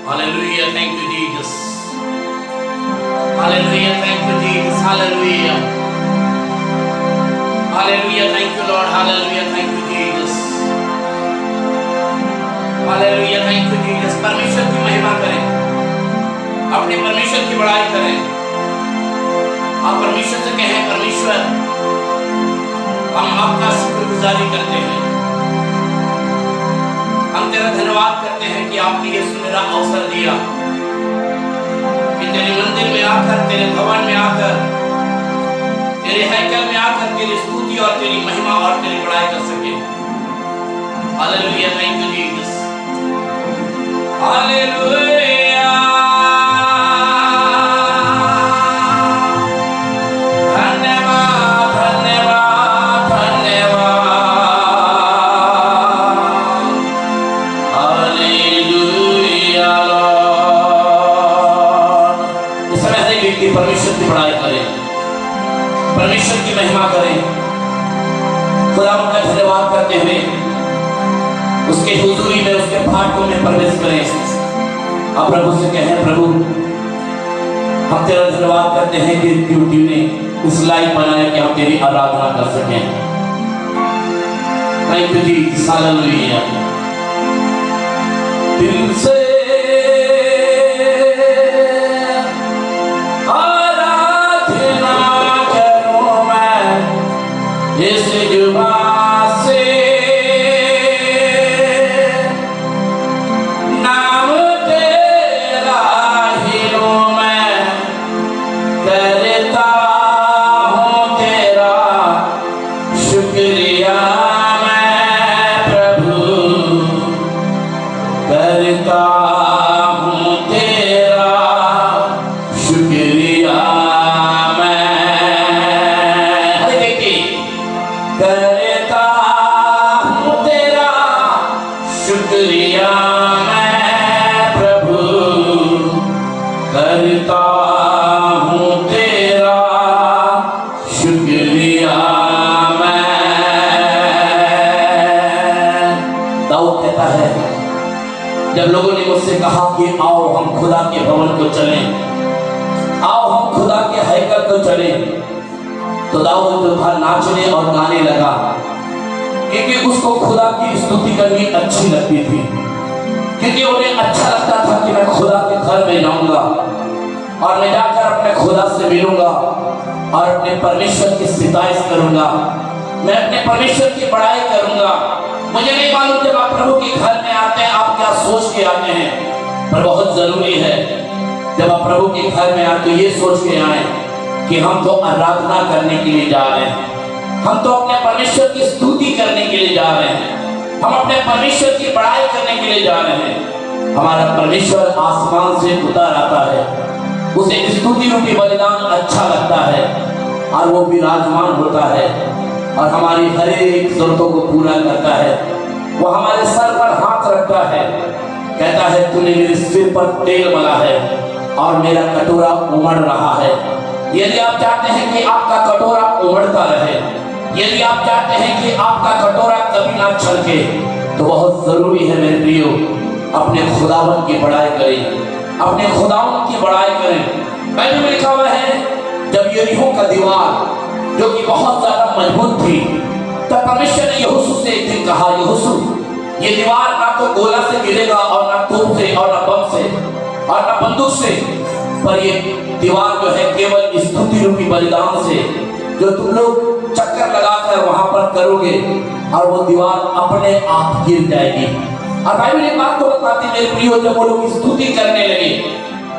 Hallelujah. Thank you, Jesus. Hallelujah. Thank you, Jesus. Hallelujah. Hallelujah. Thank you, Lord. Hallelujah. Thank you, Jesus. Hallelujah. Thank you, Jesus. परमेश्वर की महिमा करें, अपने परमेश्वर की बड़ाई करें। आप परमेश्वर से कहें, परमेश्वर हम आपका शुक्रगुजारी करते हैं, हम तेरा धन्यवाद करते हैं कि आपने ये सुनहरा अवसर दिया कि तेरे मंदिर में आकर, तेरे भवन में आकर, तेरे हैकल में आकर तेरी स्तुति और तेरी महिमा और तेरी बड़ाई कर सके। Hallelujah. Thank you Jesus. Hallelujah. धन्यवाद, धन्यवाद, धन्यवाद। Hallelujah Lord. इस समय हर एक व्यक्ति परमेश्वर की बड़ाई करे, परमेश्वर की महिमा करें, खुदा का धन्यवाद करते हुए उसके हुजूरी में, उसके फाटकों में प्रवेश करें। आप प्रभु से कहें, प्रभु हम तेरा धन्यवाद करते हैं कि तूने इस लायक बनाया कि हम तेरी आराधना कर सकें। Thank you Jesus. हालेलुया। दिल से आराधना करूं मैं इस जुबान से, नाम तेरा ही लूं मैं, करता हूं तेरा शुक्रिया मैं प्रभु, करता हूं तेरा शुक्रिया मैं। अरे देखिए, करता हूं तेरा शुक्रिया मैं प्रभु, करता हूं तेरा शुक्रिया मैं। दाऊद कहता है, जब लोगों ने मुझसे कहा कि आओ हम खुदा के भवन को चलें, आओ हम खुदा के हैकल को चलें, तो दाऊद जो था नाचने और गाने लगा, क्योंकि उसको खुदा की स्तुति करनी अच्छी लगती थी, क्योंकि उन्हें अच्छा लगता था कि मैं खुदा के घर में जाऊंगा और मैं जाकर अपने खुदा से मिलूंगा और अपने परमेश्वर की सिताइश करूंगा, मैं अपने परमेश्वर की बड़ाई करूंगा। मुझे नहीं मालूम जब आप प्रभु के घर में आते हैं आप क्या सोच के आते हैं, पर बहुत जरूरी है जब आप प्रभु के घर में आते तो ये सोच के आए कि हम तो आराधना करने के लिए जा रहे हैं, हम तो अपने परमेश्वर की स्तुति करने के लिए जा रहे हैं, हम अपने परमेश्वर की बड़ाई करने के लिए जा रहे हैं। हमारा परमेश्वर आसमान से उतर आता है, उसे स्तुति रूपी बलिदान अच्छा लगता है और वो विराजमान होता है और हमारी हर एक जरूरतों को पूरा करता है। वो हमारे सर पर हाथ रखता है, कहता है तूने मेरे सिर पर तेल मला है और मेरा कटोरा उमड़ रहा है। यदि आप चाहते हैं कि आपका कटोरा उमड़ता रहे, यदि आप चाहते हैं कि आपका कटोरा कभी ना छलके, तो बहुत जरूरी है मेरे प्रियो, अपने खुदावन की बड़ाई करें, अपने खुदावन की बड़ाई करें। बाइबल में लिखा हुआ है, जब यरीहो का दीवार जो कि बहुत ज्यादा मजबूत थी, तब परमेश्वर ने यहोशू से एक दिन कहा, यहोशू ये दीवार ना तो गोला से गिरेगा और ना तोप से और ना बम से और ना बंदूक से, पर ये दीवार जो है केवल स्तुति रूपी बलिदान से, जो तुम लोग चक्कर लगाकर वहां पर करोगे और वो दीवार अपने आप गिर जाएगी। और बाइबल एक बात को बताती है मेरे प्रियो, जब वो लोग स्तुति करने लगे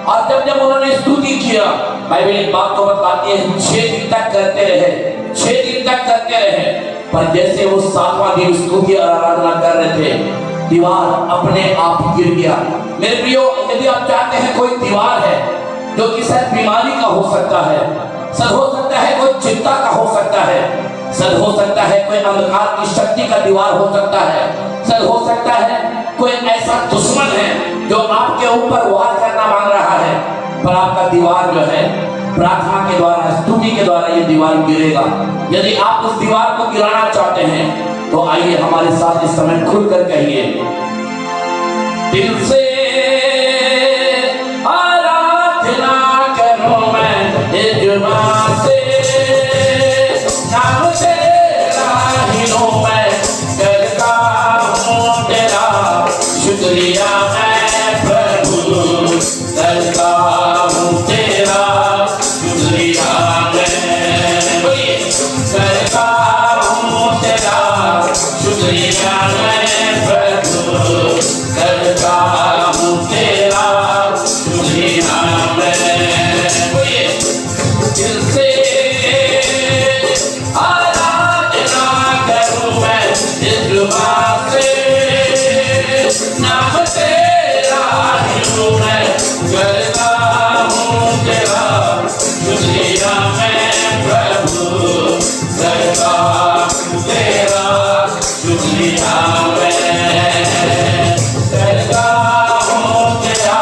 और जब उन्होंने स्तुति किया, बाइबल एक बात को बताती है 6 दिन तक करते रहे, 6 दिन तक करते रहे, पर जैसे वो 7वां दिन स्तुति और आराधना कर रहे थे, दीवार अपने आप गिर गया। मेरे प्रियो, यदि आप चाहते हैं, कोई दीवार है जो कि शायद बीमारी का हो सकता है, सर हो सकता है कोई चिंता का हो सकता है, सर हो सकता है कोई अंधकार की शक्ति का दीवार हो सकता है, सर हो सकता है कोई ऐसा दुश्मन है जो आपके ऊपर वार करना मांग रहा है, पर आपका दीवार जो है प्रार्थना के द्वारा, स्तुति के द्वारा ये दीवार गिरेगा। यदि आप उस दीवार को गिराना चाहते हैं तो आइए हमारे साथ इस समय खुलकर कहिए, दिल से शुक्रिया है प्रभु करता हूँ तेरा, शुक्रिया मैं बोलिए करता हूँ तेरा, शुक्रिया मैं प्रभु करता हूँ तेरा, शुक्रिया मैं बोलिए दिल से आराधना करूँ मैं इस जुबान से, नाम तेरा यूं मैं करता हूँ तेरा, शुक्रिया मैं प्रभु करता हूँ तेरा, शुक्रिया मैं करता हूँ तेरा,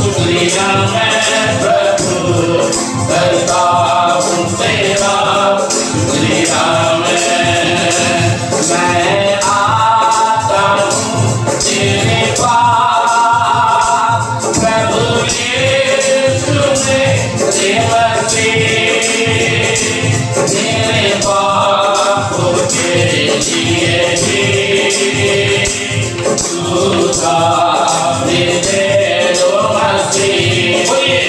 शुक्रिया मैं प्रभु करता हूँ तेरा, शुक्रिया मैं आता हूँ तेरे पास प्रभु यीशु मेरे मसीह, तेरे पापों के लिए ही तू था मेरे दो मसीह। बोलिए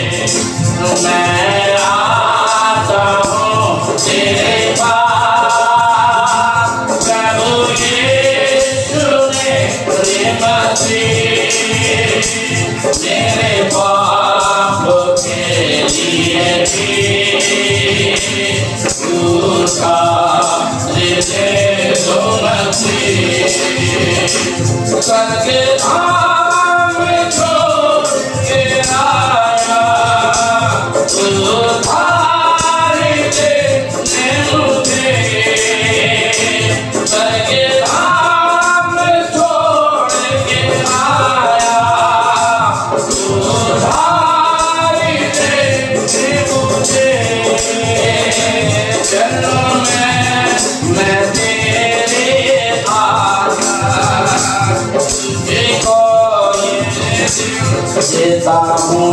मैं आता हूँ तेरे पास प्रभु यीशु मेरे मसीह, मेरे पापों के लिए भी तू था मेरे दो मसीह। स्वर्ग धाम छोड़ के आया उधारी देने मुझे, स्वर्ग धाम छोड़ के आया उधारी देने मुझे, चलो मैं तेरे आया तुझको ये देता हूँ,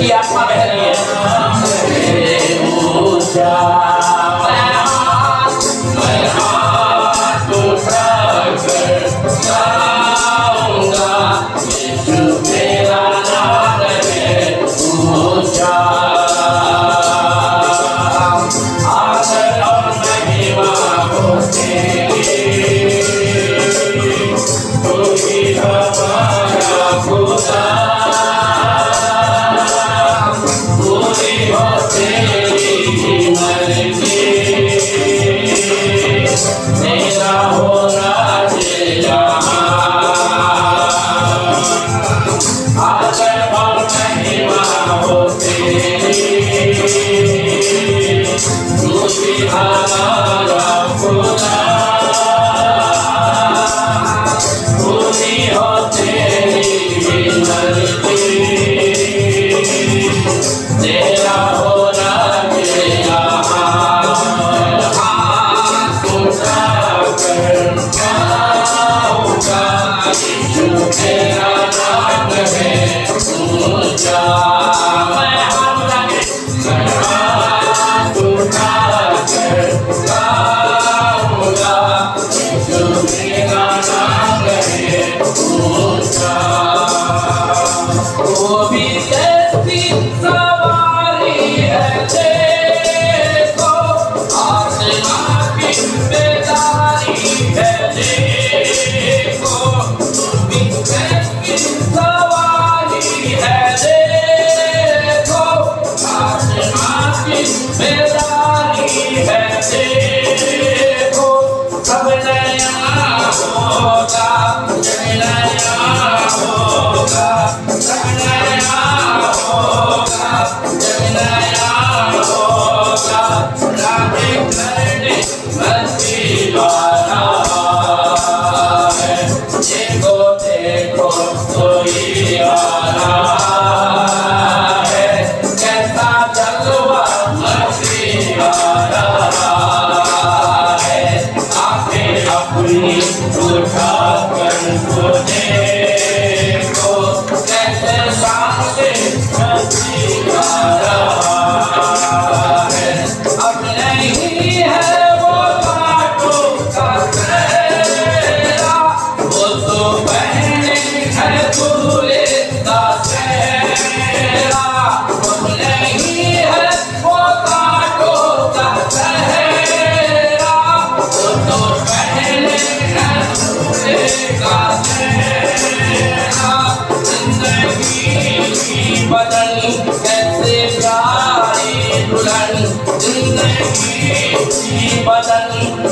की आत्मा बह रही है। ऊंचा मैं हाथ उठाकर गाऊंगा, यीशु तेरा नाम है ऊंचा। आदर और महिमा हो तेरी, तू ही हमारा खुदा। पूरी हो तेरी मर्जी, तेरा हो राज्य यहाँ। आदर और महिमा हो तेरी, तू ही हमारा खुदा। पूरी हो तेरी मर्जी, तेरा हो राज्य यहाँ। हाथ उठाकर गाऊंगा, यीशु तेरा नाम है ऊंचा। मैं हाथ उठाकर गाऊंगा, यीशु तेरा नाम है ऊंचा। वो भी कैसी सवारी है देखो, आसमां की बेदारी है देखो। वो भी कैसी सवारी है देखो, आसमां की बेदारी है देखो। सब नया होगा, जग नया होगा, सब नया होगा, जग नया होगा। राधे करने मसीह वाला है, देखो देखो कोई आ रहा है, कैसा जलवा मसीह आ रहा है। आंखें अपनी उठा कर तो देखो, कैसे सांसें मसीह आ रहा है। अब नहीं है वो कांटों का सेहरा, वो तो पहने है दूल्हे का सेहरा। अब नहीं है वो कांटों का सेहरा, वो तो पहने है दूल्हे का सेहरा। जिंदगी की बदन कैसे प्यारी दुल्हन, जिंदगी की बदन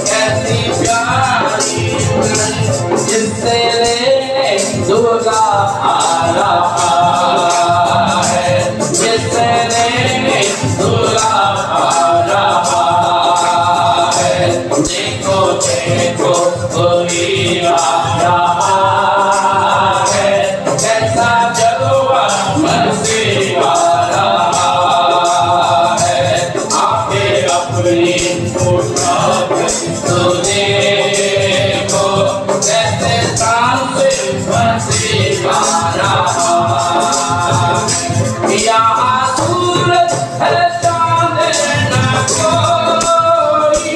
कैसी प्यारी दुल्हन, जिससे लेने दुर्गा आ रहा है, जिससे लेने दुर्गा आ रहा है। देखो देखो कोई आ रहा है, कैसा जलवा मसीह आ रहा है। आंखें अपनी उठा कर तो देखो, कैसे सांसें मसीह आ रहा है। यहाँ सूरज है चांद न कोई,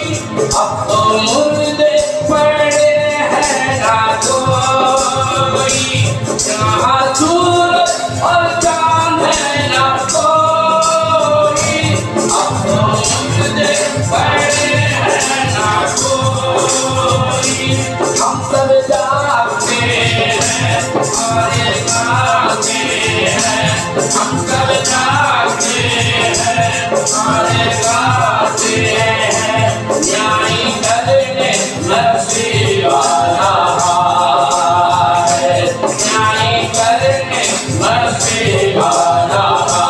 अब तो मुर्दे पड़े हैं ना कोई। यहाँ सूरज और चांद है ना कोई, अब तो मुर्दे पड़े हैं ना कोई। हम सब जागते हैं और गाते हैं, हम सब जागते हैं और गाते हैं। न्याय करने मसीह आ रहा है, न्याय करने मसीह आ रहा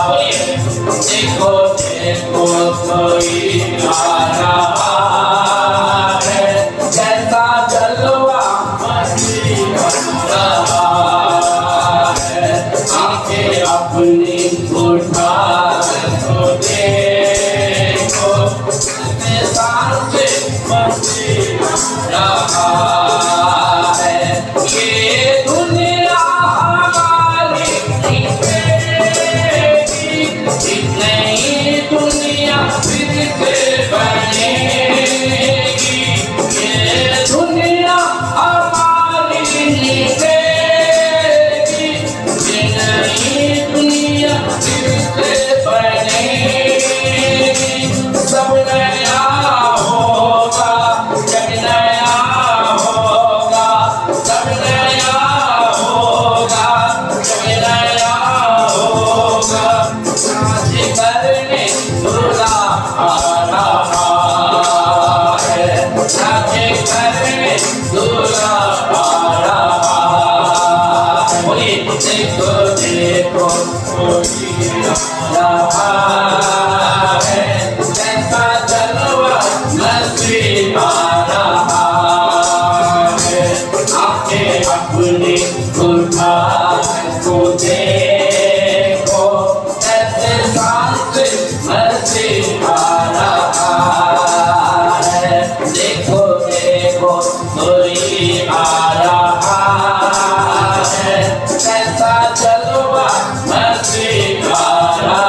है। देखो देखो कोई आ रहा है, कैसा जलवा मसीह आ रहा है। आंखें अपनी उठा तो देखो, कितने साल से मसीह रहा है। ये दुनिया हमारी सब नया होगा, जग नया होगा, सब नया होगा, जग नया होगा। राज करने दूल्हा आ रहा है, राज करने दूल्हा आ रहा है। बोलिए देखो देखो कोई रहा है, कैसा जलवा नसीब आ रहा है। आंखें अपनी उठा को देखो, ऐसे सांस नसीब आ रहा है। देखो देखो कोई आ रहा है, कैसा जलवा नसीब आ रहा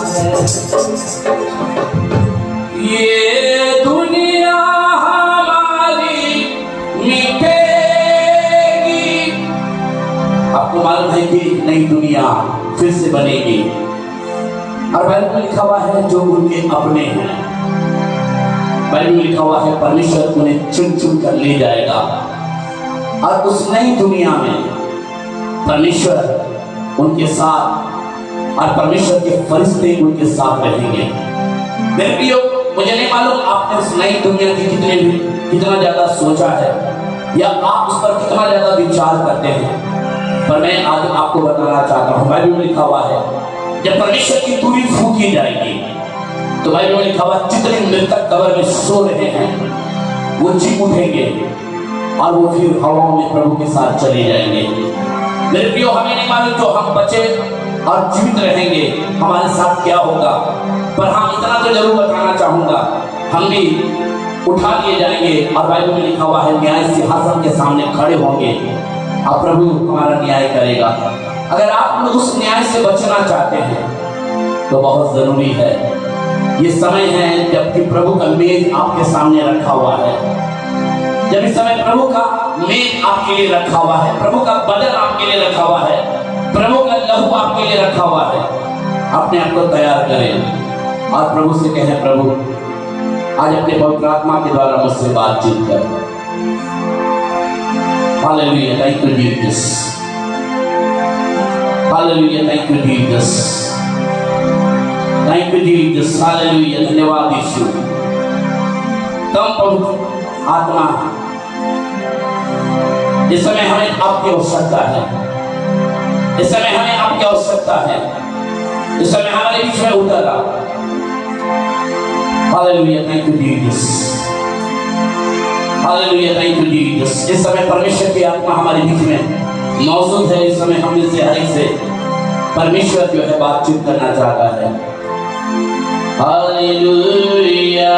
है। ये दुनिया हमारी मिटेगी। आपको मालूम है कि नई दुनिया फिर से बनेगी, और बाइबल में लिखा हुआ है जो उनके अपने हैं, बाइबल में लिखा हुआ है परमेश्वर उन्हें चुन चुन कर ले जाएगा, और उस नई दुनिया में परमेश्वर उनके साथ और परमेश्वर के फरिश्ते उनके साथ रहेंगे। मेरे प्रियो, मुझे नहीं मालूम आपने उस नई दुनिया की कितना ज्यादा सोचा है, या आप उस पर कितना ज्यादा विचार करते हैं, पर मैं आज आपको बताना चाहता हूँ। बाइबल में लिखा हुआ है जब परमेश्वर की तुरही फूंकी जाएगी, तो बाइबल में लिखा हुआ जितने मृतक कब्र में सो रहे हैं वो जी उठेंगे, और वो फिर हवाओं में प्रभु के साथ चले जाएंगे। मेरे प्रियो, हमें नहीं मालूम जो हम बचे और जीवित रहेंगे हमारे साथ क्या होगा, पर हाँ इतना तो जरूर बताना चाहूंगा, हम भी उठा लिए जाएंगे, और बाइबल में लिखा हुआ है न्याय सिंहासन के सामने खड़े होंगे और प्रभु हमारा न्याय करेगा। अगर आप उस न्याय से बचना चाहते हैं तो बहुत जरूरी है, ये समय है जबकि प्रभु का मेज आपके सामने रखा हुआ है, जब इस समय प्रभु का मेज आपके लिए रखा हुआ है, प्रभु का बदन आपके लिए रखा हुआ है, प्रभु का लहू आपके लिए रखा हुआ है। अपने आप को तैयार करें और प्रभु से कहें, प्रभु आज अपने पवित्र आत्मा के द्वारा मुझसे बातचीत कर। Hallelujah, thank you Jesus. Hallelujah, thank you Jesus. Thank you Jesus. Hallelujah, धन्यवाद यीशु। कम पवित्र आत्मा, इस समय हमें आपकी आवश्यकता है, इस समय हमें आपकी आवश्यकता है, इस समय हमारे बीच में उतरा। Hallelujah, thank you Jesus. Hallelujah, thank you Jesus. इस समय परमेश्वर की आत्मा हमारे बीच में मौजूद है। इस समय हम में से हर एक से परमेश्वर जो है बातचीत करना चाहता है। हालेलुया।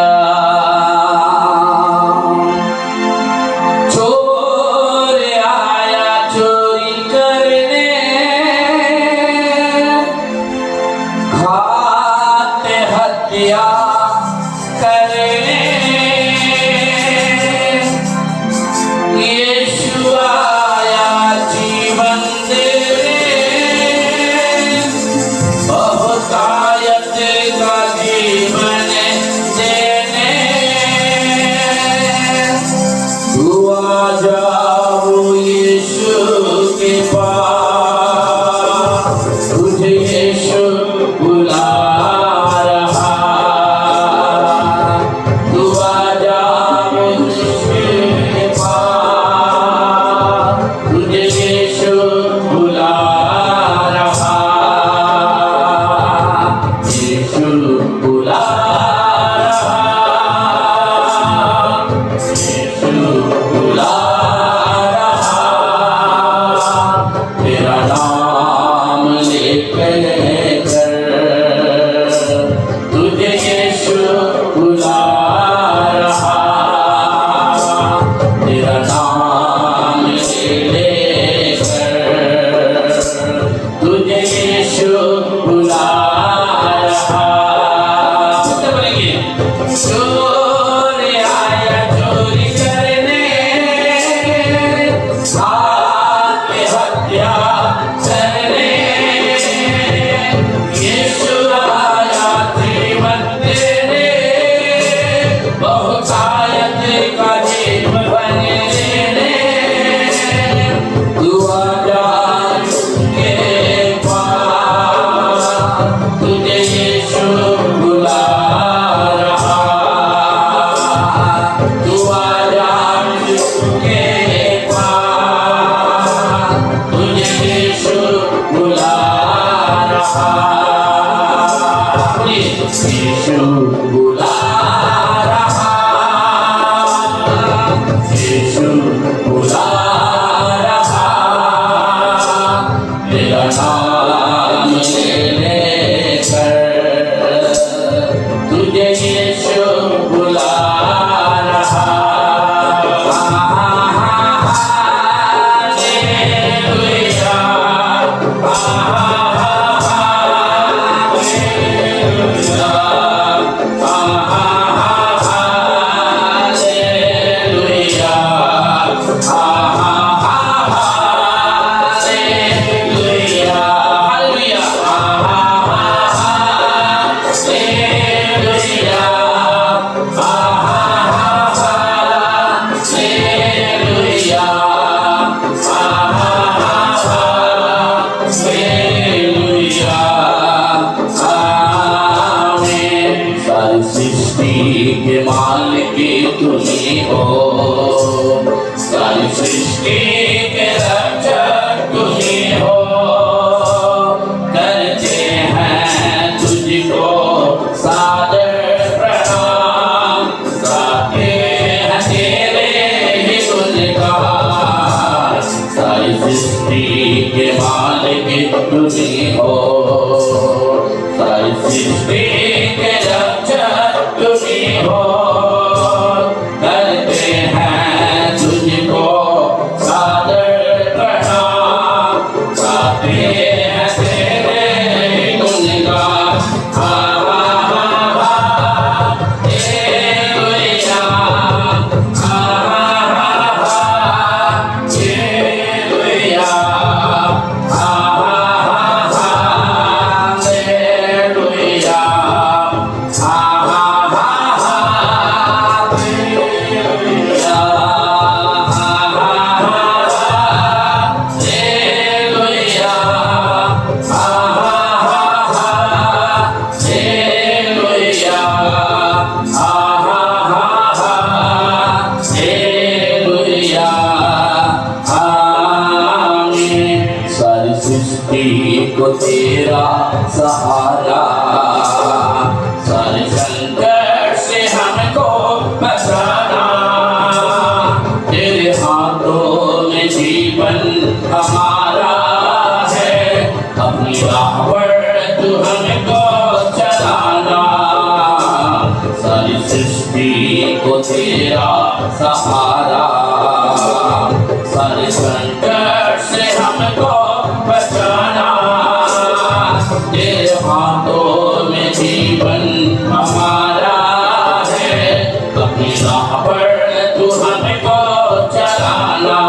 नाम ले लेकर तुझे यीशु बुला रहा। हालेलुया, के मालिक तुम्ही हो, सारी सृष्टि के रक्षक तुम्ही हो। करते हैं तुझको सादर प्रणाम, गाते हैं तेरे ही गुणगान। सारी सृष्टि के मालिक तुम्ही हो, सारी सृष्टि के रक्षक तुम्ही हो। करते हैं तुझको सादर प्रणाम, गाते हैं तेरे गुणगान। हालेलुया, हालेलुया, सारी सृष्टि को तेरा सहारा, सारे संकट से हमको बचाना। तेरे हाथों में जीवन हमारा है, अपनी राह पर तू हमको चलाना। सारी सृष्टि को तेरा सहारा, सारे संकट से हमको बचाना। तेरे हाथों में जीवन हमारा है, अपनी राह पर तू हमको चलाना।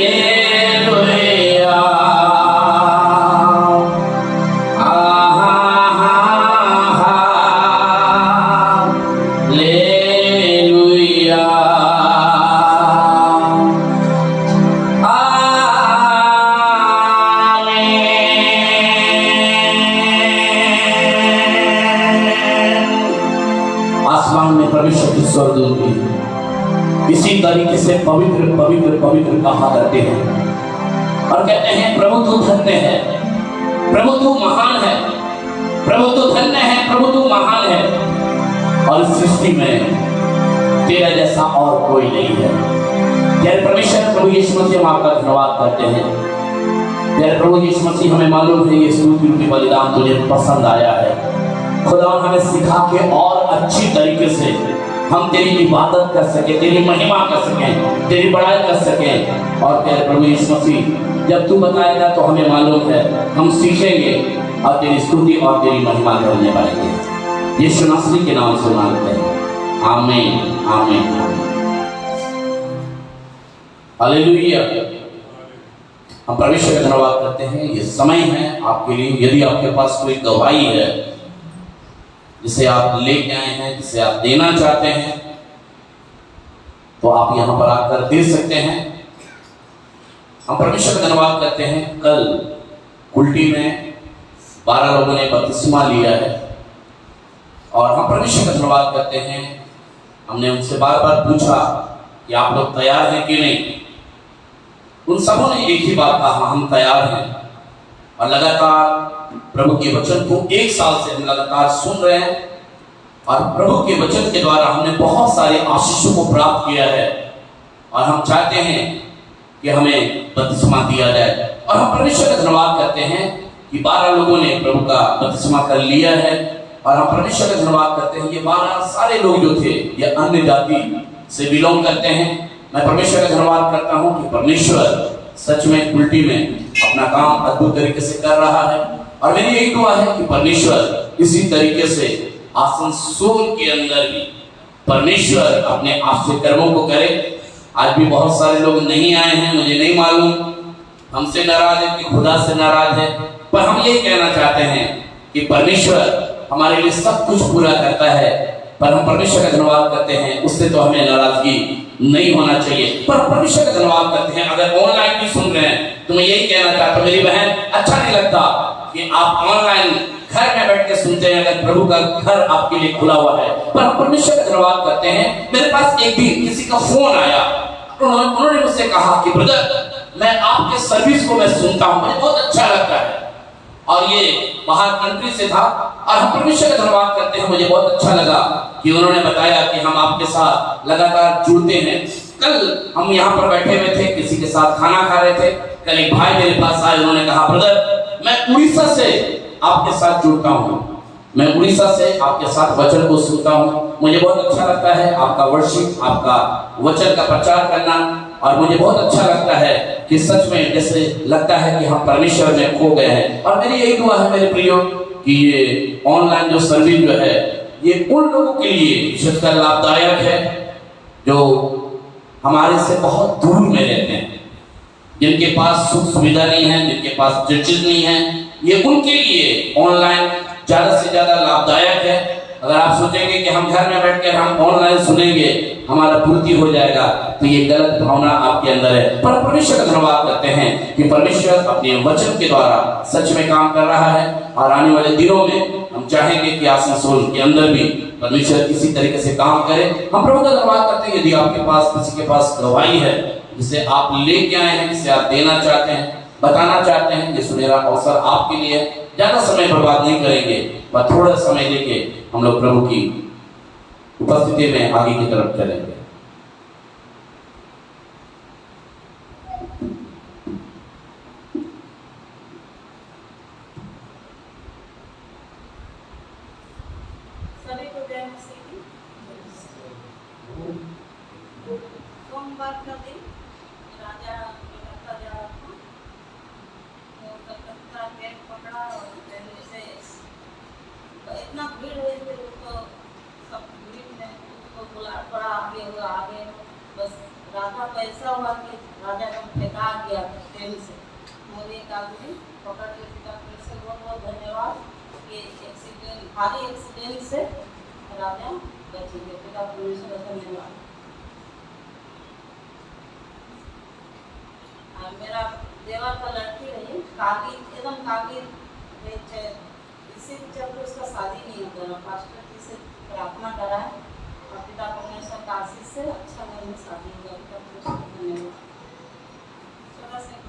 हालेलुया, हालेलुया, आसमान में परमेश्वर की स्वर्गदूत भी इसी तरीके से पवित्र पवित्र पवित्र कहा करते हैं और कहते हैं प्रभु तू धन्य है, प्रभु तू महान है, प्रभु तू धन्य है, प्रभु तू महान है। और इस सृष्टि में तेरा जैसा और कोई नहीं है। प्यारे परमेश्वर प्रभु यीशु मसीह हम आपका धन्यवाद करते हैं। प्यारे प्रभु यीशु मसीह हमें मालूम है ये स्तुति रूपी बलिदान तुझे पसंद आया है। खुदा हमें सिखा के और अच्छी तरीके से हम तेरी इबादत कर सके, तेरी महिमा कर सकें, तेरी बड़ाई कर सकें। और प्यारे प्रभु यीशु मसीह जब तू बताएगा तो हमें मालूम है हम सीखेंगे और तेरी स्तुति और तेरी महिमा करने पाएंगे। यीशु मसीह के नाम से मांगते हैं, आमीन आमीन हालेलुया। हम परमेश्वर का धन्यवाद करते हैं। ये समय है आपके लिए, यदि आपके पास कोई गवाही है जिसे आप लेके आए हैं, जिसे आप देना चाहते हैं, तो आप यहां पर आकर दे सकते हैं। हम परमेश्वर का धन्यवाद करते हैं। कल कुल्टी में 12 लोगों ने बपतिस्मा लिया है और हम परमेश्वर का धन्यवाद करते हैं। हमने उनसे बार बार पूछा कि आप लोग तैयार हैं कि नहीं। उन सबों ने एक ही बात कहा, हम तैयार हैं। और लगातार प्रभु के वचन को 1 साल से हम लगातार सुन रहे हैं और प्रभु के वचन के द्वारा हमने बहुत सारे आशीषों को प्राप्त किया है। और हम चाहते हैं कि हमें बपतिस्मा दिया जाए। और हम परमेश्वर का धन्यवाद करते हैं कि 12 लोगों ने प्रभु का बपतिस्मा कर लिया है। और हम परमेश्वर का धन्यवाद करते हैं। ये 12 सारे लोग जो थे ये अन्य जाति से बिलोंग करते हैं। मैं परमेश्वर का धन्यवाद करता हूँ कि परमेश्वर सच में कुल्टी में अपना काम अद्भुत तरीके से कर रहा है। और मेरी यही दुआ है कि परमेश्वर इसी तरीके से आसनसोल के अंदर भी परमेश्वर अपने आश्चर्य कर्मों को करे। आज भी बहुत सारे लोग नहीं आए हैं, मुझे नहीं मालूम हमसे नाराज है कि खुदा से नाराज है, पर हम ये कहना चाहते हैं कि परमेश्वर हमारे लिए सब कुछ पूरा करता है। पर हम परमेश्वर का धन्यवाद करते हैं, उससे तो हमें नाराजगी नहीं होना चाहिए। पर परमेश्वर का धन्यवाद करते हैं। अगर ऑनलाइन भी सुन रहे हैं तो मैं यही कहना चाहता हूँ, मेरी बहन, अच्छा नहीं लगता कि आप ऑनलाइन घर में बैठ के सुनते हैं अगर प्रभु का घर आपके लिए खुला हुआ है। पर हम परमेश्वर का धन्यवाद करते हैं। मेरे पास एक दिन किसी का फोन आया, उन्होंने मुझसे कहा कि ब्रदर मैं आपके सर्विस को मैं सुनता हूँ, मुझे बहुत अच्छा लगता है। और ये बाहर कंट्री से था। और हम परमेश्वर का धन्यवाद करते हैं। मुझे बहुत अच्छा लगा कि उन्होंने बताया कि हम आपके साथ लगातार जुड़ते हैं। कल हम यहाँ पर बैठे हुए थे, किसी के साथ खाना खा रहे थे। कल एक भाई मेरे पास आए, उन्होंने कहा ब्रदर मैं उड़ीसा से आपके साथ जुड़ता हूँ, मैं उड़ीसा से आपके साथ वचन को सुनता हूँ। मुझे बहुत अच्छा लगता है आपका वर्शिप, आपका वचन का प्रचार करना। और मुझे बहुत अच्छा लगता है कि सच में जैसे लगता है कि हम परमेश्वर में खो गए हैं। और मेरी यही दुआ है मेरे प्रियो कि ये ऑनलाइन जो सर्विस जो है ये उन लोगों के लिए विशेषकर लाभदायक है जो हमारे से बहुत दूर में रहते हैं, जिनके पास सुख सुविधा नहीं है, जिनके पास चर्चेज नहीं है। ये उनके लिए ऑनलाइन ज्यादा से ज्यादा लाभदायक है। अगर आप सोचेंगे कि हम घर में बैठकर हम ऑनलाइन सुनेंगे हमारा पूर्ति हो जाएगा, तो ये गलत भावना आपके अंदर है। पर परमेश्वर का धन्यवाद करते हैं कि परमेश्वर अपने वचन के द्वारा सच में काम कर रहा है। और आने वाले दिनों में हम चाहेंगे कि आसनसोल के अंदर भी परमेश्वर इसी तरीके से काम करे। हम प्रभु का धन्यवाद करते हैं। यदि आपके पास किसी के पास गवाही है जिसे आप लेके आए हैं, जिसे आप देना चाहते हैं, बताना चाहते हैं, ये सुनहरा अवसर आपके लिए। ज्यादा समय बर्बाद नहीं करेंगे, पर थोड़ा समय लेके हम लोग प्रभु की उपस्थिति में आगे की तरफ चलेंगे। सभी को जय मसीह की। सोमवार का दिन राजा कलकत्ता गेट पकड़ा और रेलवे से इतना भीड़ हुई थी, उसको सब भीड़ में उसको बुला पड़ा, आगे बस राजा को ऐसा हुआ कि राजा को फेंका गया ट्रेन से। और एक आदमी पकड़ के पिता फिर से बहुत बहुत धन्यवाद कि एक्सीडेंट भारी एक्सीडेंट से राजा बच गए। पिता परमेश्वर का धन्यवाद। मेरा देवर का लड़की रही, कागी एकदम कागी, इसी चलते उसका शादी नहीं होता। पास्टर जी से प्रार्थना करा है और पिता परमेश्वर का आशीष से अच्छा घर में शादी हुआ। पिता परमेश्वर का धन्यवाद। थोड़ा सा एक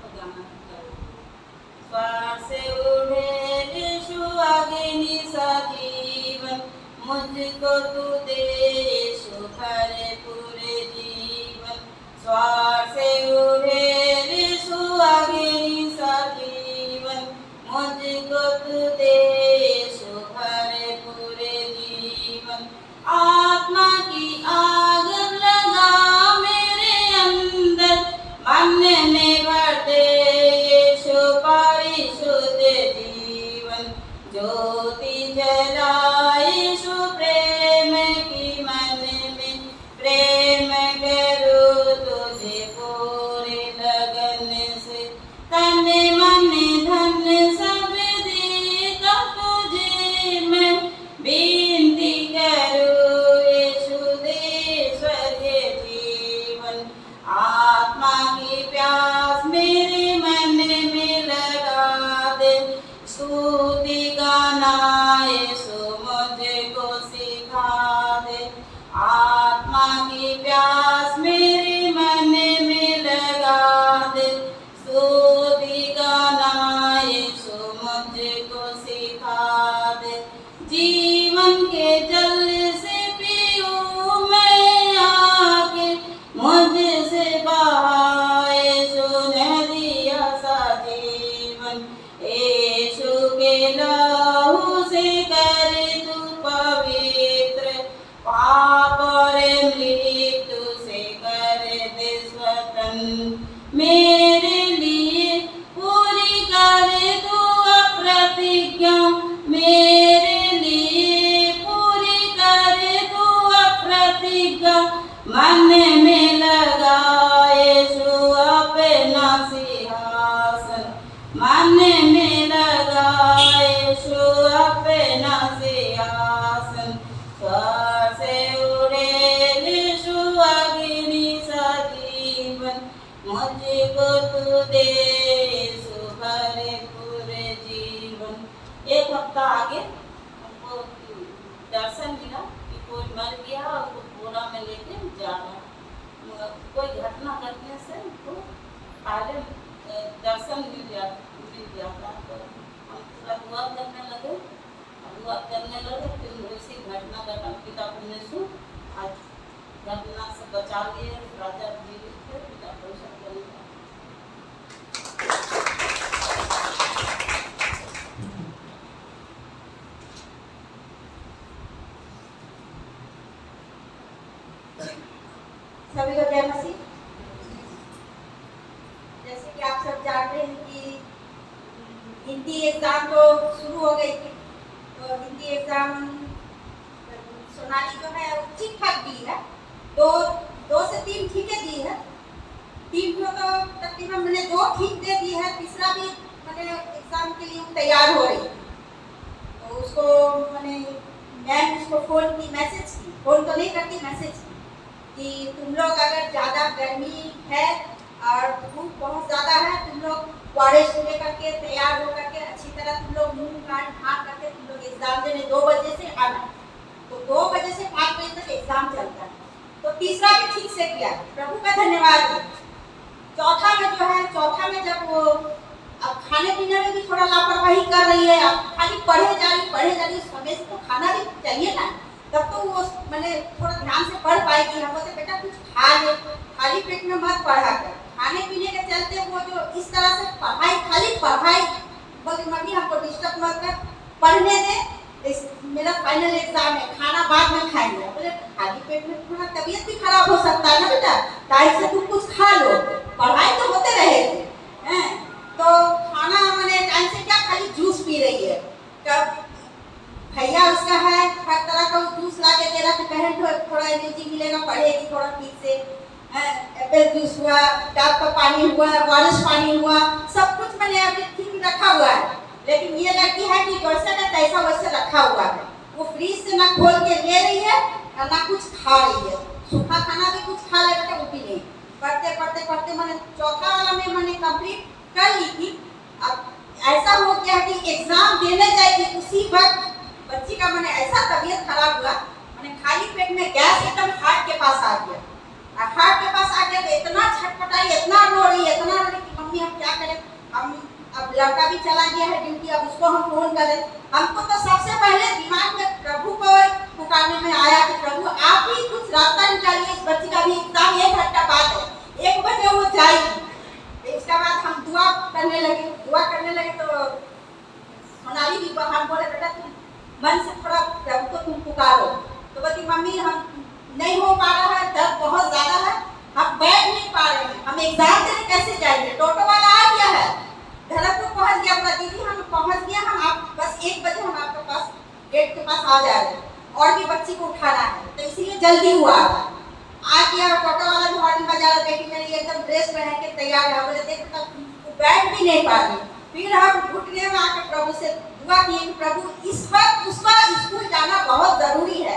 गाना से उड़े यीशु आगे निसा जीवन, मुझको तू दे यीशु भरे दे स्वतन, मेरे लिए पूरी कर तू प्रतिज्ञा, मेरे लिए पूरी कर तू प्रतिज्ञा, मन में लगाए यीशु अपना सिंहासन, मन में लगाए यीशु अपना सिंहासन, स्वर से उड़े यीशु अग्नि सा जीवन, मुझको तू दे यीशु भरपूर जीवन। एक हफ्ता आगे हमको दर्शन मिला कि कोई मर गया और उसको बोरा में लेके जा रहा, कोई घटना घटने से उनको पहले दर्शन मिल जाता। तो हम थोड़ा दुआ करने लगे, फिर वैसी घटना घटा पिता परमेश्वर आज घटना से बचा लिए, राजा जीवित थे, पिता परमेश्वर। सभी को जय मसीह। जैसे कि आप सब जानते हैं कि हिंदी एग्जाम तो शुरू हो गई थी, तो हिंदी एग्जाम सोनाली जो है वो ठीक ठाक दी है, दो से तीन ठीके दी है, तीन में तो तकरीबन मैंने 2 ठीक दे दी है, तीसरा भी मैंने एग्जाम के लिए तैयार हो रही, तो उसको मैंने उसको फोन की मैसेज की, फोन तो नहीं करती, मैसेज की कि तुम लोग अगर ज़्यादा गर्मी है और धूप बहुत ज़्यादा है, तुम लोग कॉलेज लेकर के तैयार होकर के अच्छी तरह तुम लोग मुँह कान ढाँक करके तुम लोग एग्जाम देने 2 बजे से आना, तो 2 बजे से 5 बजे तक एग्जाम चलता है। तो तीसरा भी ठीक से किया, प्रभु का धन्यवाद है। चौथा में जब वो अब खाने पीने में भी थोड़ा लापरवाही कर रही है, अब खाली पढ़े जा रही, समय से तो खाना भी चाहिए ना, तब तो वो मैंने थोड़ा ध्यान से पढ़ पाएगी। हम बोलते बेटा कुछ खा ले, खाली पेट में मत पढ़ा कर। खाने पीने के चलते वो जो इस तरह से खाली पढ़ाई बोलती मम्मी हमको डिस्टर्ब मत कर, पढ़ने दे, मेरा फाइनल एग्जाम है, खाना बाद में खाएंगे। बोले खाली पेट में थोड़ा तबीयत भी खराब हो सकता है ना बेटा, टाइम से तुम कुछ खा लो, पढ़ाई तो होते रहेगी। तो खाना मैंने टाइम से क्या खाली जूस पी रही है, तब भैया उसका है हर तरह का जूस ला के दे रहा है, बहन थोड़ा एनर्जी मिलेगा, पढ़ेगी थोड़ा ठीक से। एप्पल जूस हुआ, डाब का पानी हुआ, वारिस पानी हुआ, सब कुछ मैंने अभी ठीक रखा हुआ है, लेकिन ये लड़की है कि जैसा का तैसा वैसे रखा हुआ है, वो फ्रीज से ना खोल के ले रही है और ना कुछ खा रही है। सूखा खाना भी कुछ खा लेते, वो भी नहीं। पढ़ते मैंने चौथा वाला में मैंने कंप्लीट कर ली थी। अब ऐसा हो गया कि एग्जाम देने जाएगी, उसी वक्त बच्ची का मैंने ऐसा तबीयत खराब हुआ, मैंने खाली पेट में गैस एकदम हार्ट के पास आ गया, हार्ट के पास आ गया तो इतना छटपटाई, इतना रो रही कि मम्मी हम क्या करें। हम अब लड़का भी चला गया है ड्यूटी, अब उसको हम फोन करें। हमको तो सबसे पहले दिमाग में प्रभु को पुकारने में आया कि प्रभु आप ही कुछ रास्ता निकालिए, इस बच्ची का भी एग्जाम 1 घंटा बाद है, 1 बजे वो जाएगी। इसके बाद हम दुआ करने लगे तो सोनाली भी हम बोले बेटा तुम मन से थोड़ा प्रभु को तुम पुकारो, तो बोलती मम्मी हम नहीं हो पा रहा है, दर्द बहुत ज्यादा है, हम बैठ नहीं पा रहे हैं, हम एग्जाम देने कैसे जाएंगे। टोटो वाला आ गया है, धरमपुर पहुंच गया, बोला दीदी हम पहुंच गया, हम आप बस 1 बजे हम आपके पास गेट के पास आ जा रहे हैं, और भी बच्ची को उठाना है, तो इसीलिए जल्दी हुआ। आ गया टोटो वाला भी हॉर्न बजा रहा, बेटी मेरी एकदम ड्रेस पहन के तैयार है, बोले देख बैठ भी नहीं पा रही। फिर हम घुटने में आकर प्रभु से दुआ किए कि प्रभु इस वक्त उसका स्कूल जाना बहुत जरूरी है,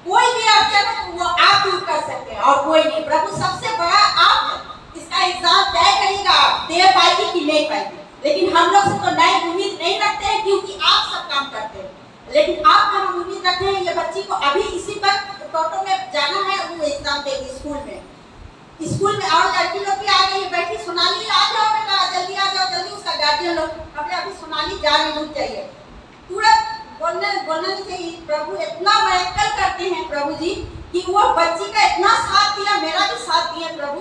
कोई भी अड़चन है वो आप दूर कर सकते हैं और कोई नहीं। प्रभु सबसे बड़ा आप है, इसका एग्जाम तय करेगा, आप दे पाएगी कि नहीं पाएगी, लेकिन हम लोग से तो नई उम्मीद नहीं रखते हैं क्योंकि आप सब काम करते हैं, लेकिन आप हम उम्मीद रखते हैं ये बच्ची को अभी इसी वक्त टोटो में जाना है, वो एग्जाम देगी स्कूल में। और लड़की लोग भी आ गई है, बैठी सोनाली आ जाओ बेटा, जल्दी आ जाओ, जल्दी। उसका गार्जियन लोग हमने अभी सोनाली जा रही रुक जाइए, तुरंत बोलना नहीं चाहिए। प्रभु इतना मिरेकल करते हैं प्रभु जी कि वो बच्ची का इतना साथ दिया, मेरा भी साथ दिया प्रभु,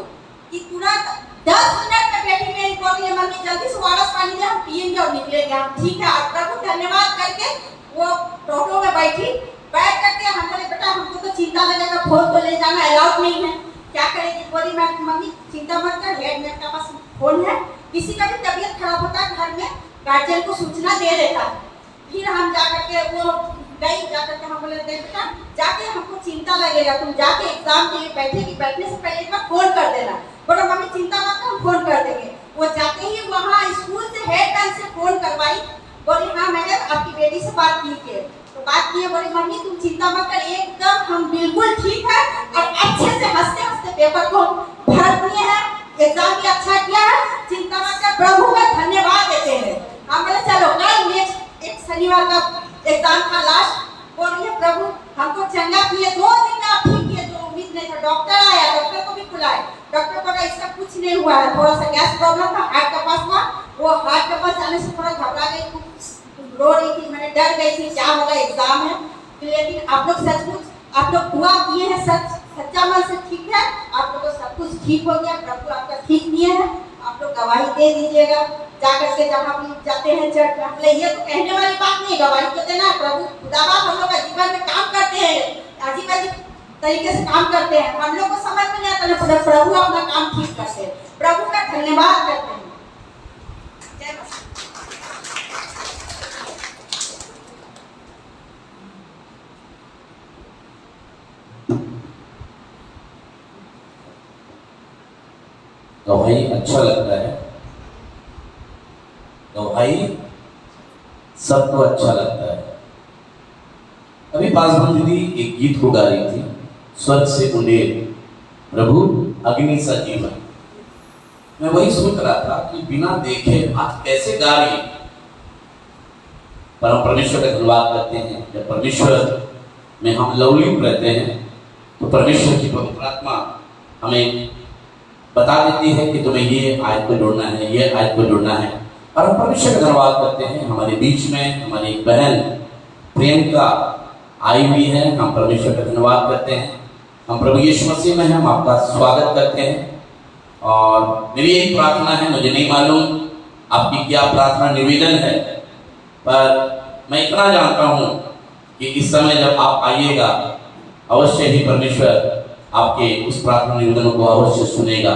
कि तुरंत 10 मिनट में बेटी मेरी बोल रही है मम्मी जल्दी से वारस पानी दे, हम पियेंगे और निकलेंगे हम। ठीक है, प्रभु धन्यवाद करके वो टोटो में बैठ करके हम बोले बेटा हमको तो चिंता लगेगा, फोन तो ले जाना अलाउड नहीं है, क्या करेगी? बोली मैं मम्मी चिंता मत कर, हेड मेट के पास फोन है, किसी का भी तबीयत खराब होता है घर में गार्जियन को सूचना दे देता है। फिर हम जा करके वो गई, जा करके हम बोले बेटा जाके हमको चिंता लगेगा, तुम जाके एग्जाम के लिए बैठेगी, बैठने से पहले एक बार फोन कर देना। बोलो मम्मी चिंता मत कर, हम फोन कर देंगे। वो जाते ही वहाँ स्कूल से हेड मैम से फोन करवाई, बोली हाँ मैडम आपकी बेटी से बात की है, तो बात की है, बोली मम्मी तुम चिंता मत कर, एकदम हम बिल्कुल ठीक है और अच्छे से हंसते हंसते पेपर को भर दिए हैं, एग्जाम भी अच्छा किया है, चिंता मत कर, प्रभु का धन्यवाद देते हैं। हम बोले चलो कल नेक्स्ट एक शनिवार का एग्जाम था लास्ट, बोलिए प्रभु हमको चंगा किए, 2 दिन में आप ठीक किए, जो उम्मीद नहीं था। डॉक्टर आया, डॉक्टर को भी बुलाए, डॉक्टर बोला इसका कुछ नहीं हुआ है, थोड़ा सा गैस प्रॉब्लम था, हार्ट के पास था, वो हार्ट के पास आने से थोड़ा घबरा गई, रो रही थी, मैंने डर गई थी क्या होगा एग्जाम है। लेकिन आप लोग सचमुच आप लोग दुआ किए हैं, सच्चा मन से ठीक है, आप लोग को सब कुछ ठीक हो गया, प्रभु आपका ठीक किए हैं। आप लोग गवाही दे दीजिएगा जाकर के जहाँ भी जाते हैं चर्च में। हमने ये तो कहने वाली बात नहीं, गवाही तो देना है। प्रभु खुदाबाद हम लोग का जीवन में काम करते हैं, अजीब अजीब तरीके से काम करते हैं, हम लोग को समझ में नहीं आता ना, प्रभु अपना काम ठीक करते हैं, प्रभु का धन्यवाद करते हैं। जय मसीह। गवाही अच्छा लगता है, गवाही सबको अच्छा लगता है। अभी पासवान दीदी एक गीत को गा रही थी, स्वर्ग से उंडेर प्रभु अग्नि सा जीवन। मैं वही सोच रहा था कि बिना देखे आज कैसे गा रही, पर हम परमेश्वर का धन्यवाद करते हैं। जब परमेश्वर में हम लवलीन रहते हैं तो परमेश्वर की पवित्र आत्मा हमें बता देती है कि तुम्हें ये आयत को जोड़ना है, ये आयत को जोड़ना है, और हम परमेश्वर का धन्यवाद करते हैं। हमारे बीच में हमारी एक बहन प्रियंका आई हुई है, हम परमेश्वर का धन्यवाद करते हैं। हम प्रभु यीशु मसीह में हम आपका स्वागत करते हैं, और मेरी यही प्रार्थना है, मुझे नहीं मालूम आपकी क्या प्रार्थना निवेदन है, पर मैं इतना जानता हूँ कि इस समय जब आप आइएगा अवश्य ही परमेश्वर आपके उस प्रार्थना निवेदनों को अवश्य सुनेगा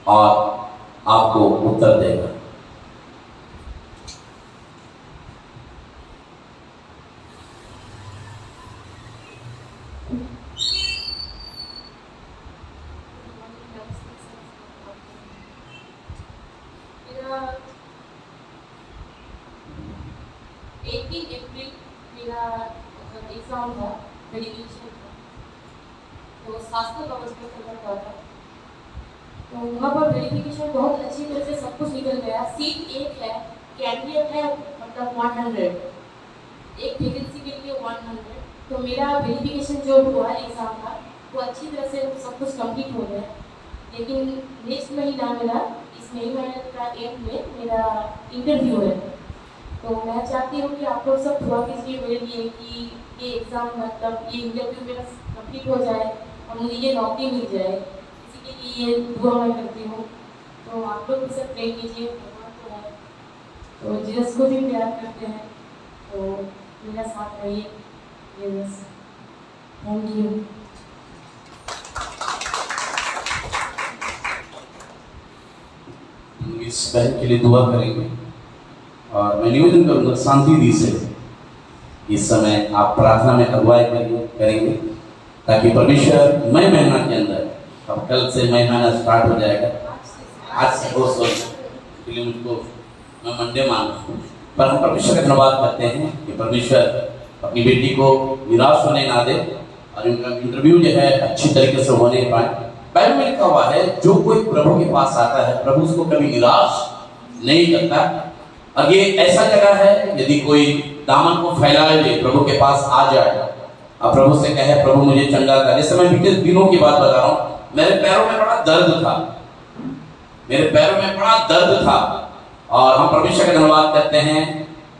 और आपको उत्तर देगा। मेरा 18 अप्रैल मेरा एग्जाम था, मेडिकेशन था, तो शास्त्र अवस्था चल रहा था, तो वहाँ पर वेरिफिकेशन बहुत अच्छी तरह से सब कुछ निकल गया। सीट एक है, कैंडिडेट है मतलब 100, एक वैकेंसी के लिए 100, तो मेरा वेरिफिकेशन जो हुआ एग्ज़ाम का वो अच्छी तरह से सब कुछ कंप्लीट हो गया। लेकिन नेक्स्ट महीना मेरा इस महीने का एंड में मेरा इंटरव्यू है, तो मैं चाहती हूँ कि आप लोग सब दुआ कीजिए मेरे लिए कि ये एग्ज़ाम मतलब ये इंटरव्यू मेरा कंप्लीट हो जाए और मुझे ये नौकरी मिल जाए, इसी के लिए ये दुआ मैं करती हूँ। तो आप लोग भी सब प्रे कीजिए, भगवान को है तो जीसस को भी प्यार करते हैं, तो मेरा साथ रहिए। ये बस, थैंक यू। इस बहन के लिए दुआ करेंगे और मैं निवेदन करूंगा शांति दी से इस समय आप प्रार्थना में अगुवाई करेंगे ताकि परमेश्वर मई महीना के अंदर, अब कल से मई महीना स्टार्ट हो जाएगा, आज से हो इसलिए मुझको मैं मंडे मान रहा हूँ, पर हम परमेश्वर का धन्यवाद करते हैं कि परमेश्वर अपनी बेटी को निराश होने ना दे और उनका इंटरव्यू जो है अच्छी तरीके से होने पाए। बाइबल में लिखा हुआ है जो कोई प्रभु के पास आता है प्रभु उसको कभी निराश नहीं करता। और ये ऐसा जगह है यदि कोई दामन को फैलाए हुए प्रभु के पास आ जाए और प्रभु से कहे प्रभु मुझे चंगा कर। जैसे मैं बीते दिनों की बात बता रहा हूँ, मेरे पैरों में बड़ा दर्द था, मेरे पैरों में बड़ा दर्द था और हम परमेश्वर का धन्यवाद करते हैं।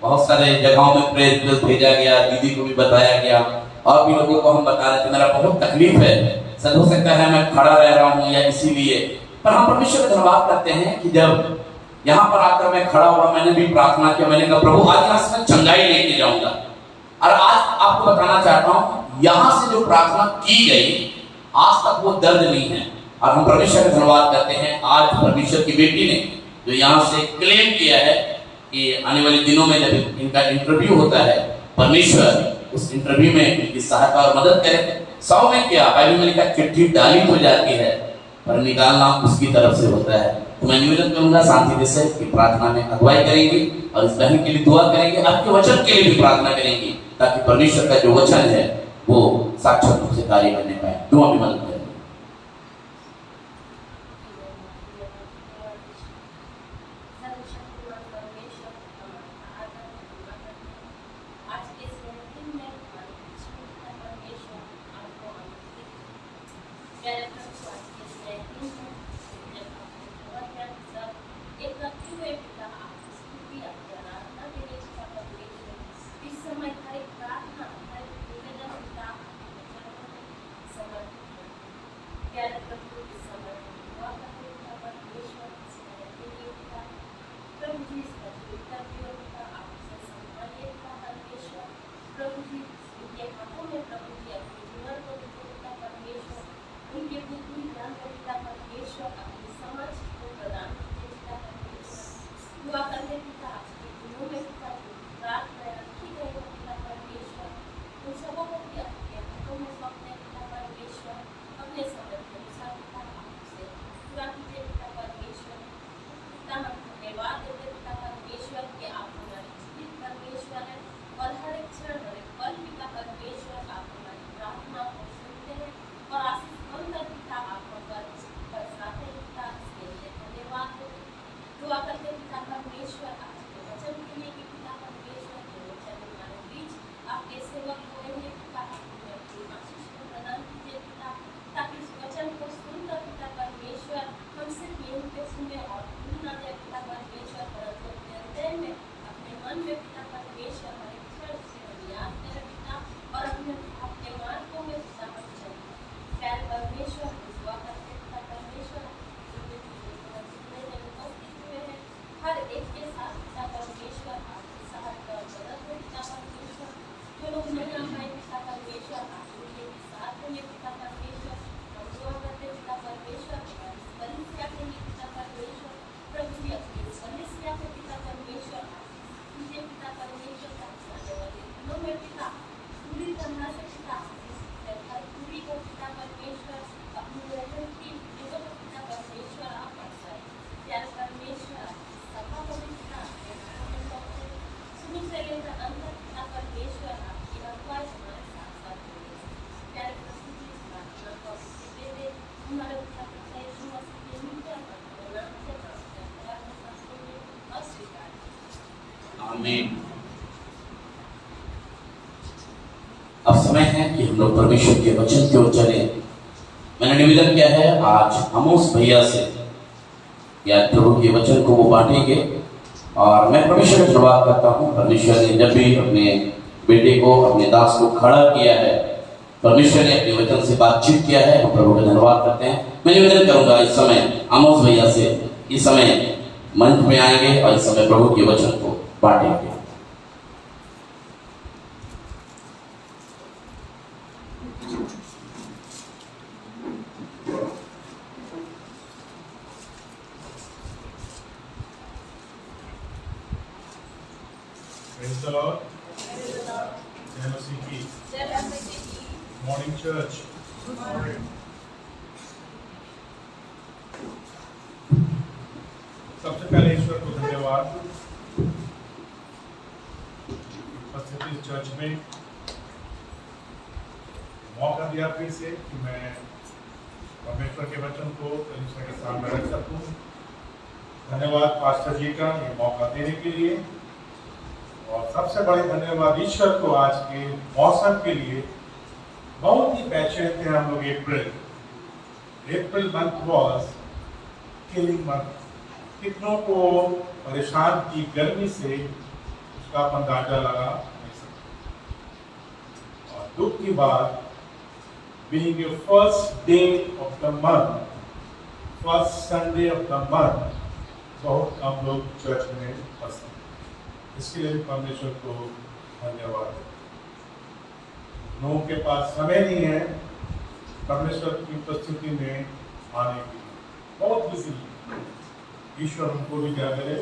बहुत सारे जगहों में प्रेस भेजा गया, दीदी को भी बताया गया और भी लोगों को हम बता रहे थे मेरा बहुत तकलीफ है, सच हो सकता है मैं खड़ा रह रहा हूँ या इसीलिए, पर हम परमेश्वर का धन्यवाद करते हैं कि जब यहाँ पर आकर मैं खड़ा हुआ मैंने भी प्रार्थना किया, मैंने कहा प्रभु आज यहाँ से मैं चंगाई लेके जाऊंगा। और आज आपको बताना चाहता हूँ यहाँ से जो प्रार्थना की गई आज तक वो दर्द नहीं है। और हम परमेश्वर का धन्यवाद करते हैं। आज परमेश्वर की बेटी ने जो यहाँ से क्लेम किया है कि आने वाले दिनों में जब इनका इंटरव्यू होता है, परमेश्वर उस इंटरव्यू में इनकी सहायता और मदद करे। 100 में क्या, बाइबल में लिखा चिट्ठी डाली तो जाती है पर निकालना उसकी तरफ से होता है। तो मैं निवेदन करूंगा शांति से कि प्रार्थना में अगुवाई करेंगे और इस बहन के लिए दुआ करेंगे, आपके वचन के लिए भी प्रार्थना करेंगे ताकि परमेश्वर का जो वचन है वो साक्षात रूप से कार्य करने पाए। दुआ में मदद करें। अब समय है कि हम लोग परमेश्वर के वचन की ओर चले। मैंने निवेदन किया है आज आमोस भैया से या प्रभु के वचन को वो बांटेंगे और मैं परमेश्वर का धन्यवाद करता हूँ। परमेश्वर ने जब भी अपने बेटे को, अपने दास को खड़ा किया है, परमेश्वर ने अपने वचन से बातचीत किया है, हम प्रभु का धन्यवाद करते हैं। मैं निवेदन करूंगा इस समय आमोस भैया से, इस समय मंच में आएंगे और इस समय प्रभु के वचन को बांटेंगे। Praise the Lord. Jai Masihi ki. Morning church. सबसे पहले ईश्वर को धन्यवाद उपस्थित इस चर्च में मौका दिया फिर से कि मैं परमेश्वर के वचन को परमेश्वर के सामने रख सकूं। धन्यवाद पास्टर जी का ये मौका देने के लिए और सबसे बड़े धन्यवाद ईश्वर को आज के मौसम के लिए। बहुत ही बेचैन थे हम लोग। April month was killing month. कितनों को परेशान की गर्मी से उसका अंदाजा लगा नहीं सकते। और दुख की बात, being your first day of the month, first Sunday of the month, बहुत कम लोग चर्च में फंसे। इसके लिए परमेश्वर को धन्यवाद। लोगों के पास समय नहीं है परमेश्वर की उपस्थिति में आने के लिए बहुत बिजी। ईश्वर उनको भी क्या करे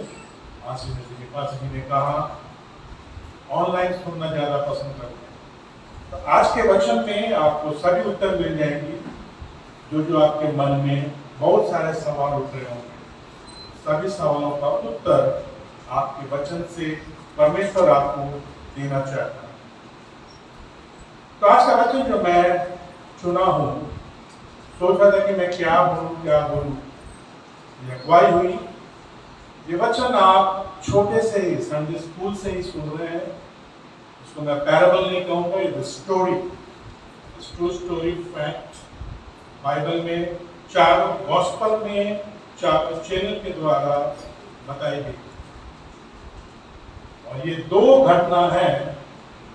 आशीष जी। पास जी ने कहा ऑनलाइन सुनना ज्यादा पसंद करते हैं, तो आज के वचन में आपको सभी उत्तर मिल जाएंगे जो आपके मन में बहुत सारे सवाल उठ रहे होंगे। सभी सवालों का उत्तर आपके वचन से परमेश्वर आपको देना चाहता है। तो आज का वचन जो मैं चुना हूं, सोचा था कि मैं क्या बोलूं, ये अगुवाई हुई। ये वचन आप छोटे से ही संडे स्कूल से ही सुन रहे हैं। इसको मैं पैराबल नहीं कहूंगा, ये story, true story fact. Bible में 4 गॉस्पेल में 4 चेले के द्वारा बताई गई, और ये 2 घटना है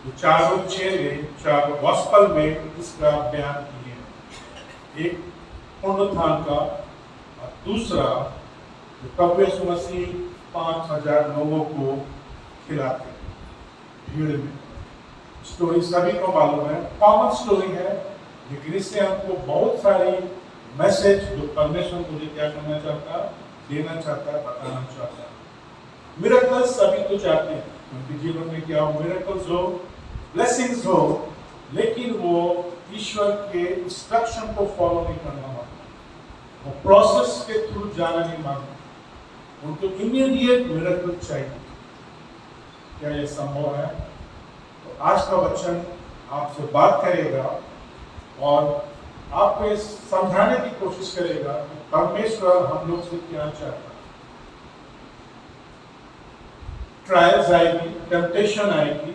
जो 4 चेले 4 गॉस्पेल में इसका बयान किए। एक पुनरुत्थान का और दूसरा जो प्रभु यीशु मसीह 5000 लोगों को खिलाते भीड़ में। स्टोरी सभी को मालूम है, कॉमन स्टोरी है, लेकिन इससे हमको बहुत सारी मैसेज जो परमेश्वर मुझे क्या करना चाहता, देना चाहता है, बताना चाहता है। मिरेकल्स सभी तो चाहते हैं, उनके जीवन में क्या हो, मिरेकल्स हो, ब्लेसिंग्स हो, लेकिन वो ईश्वर के इंस्ट्रक्शन को फॉलो नहीं करना मांगते, वो प्रोसेस के थ्रू जाना नहीं मांगते, उनको इमीडिएट मिरेकल चाहिए। क्या ये संभव है? तो आज का वचन आपसे बात करेगा और आपको ये समझाने की कोशिश करेगा कि परमेश्वर हम लोग से क्या चाहता है। ट्रायल्स आएगी, टेम्पटेशन आएगी,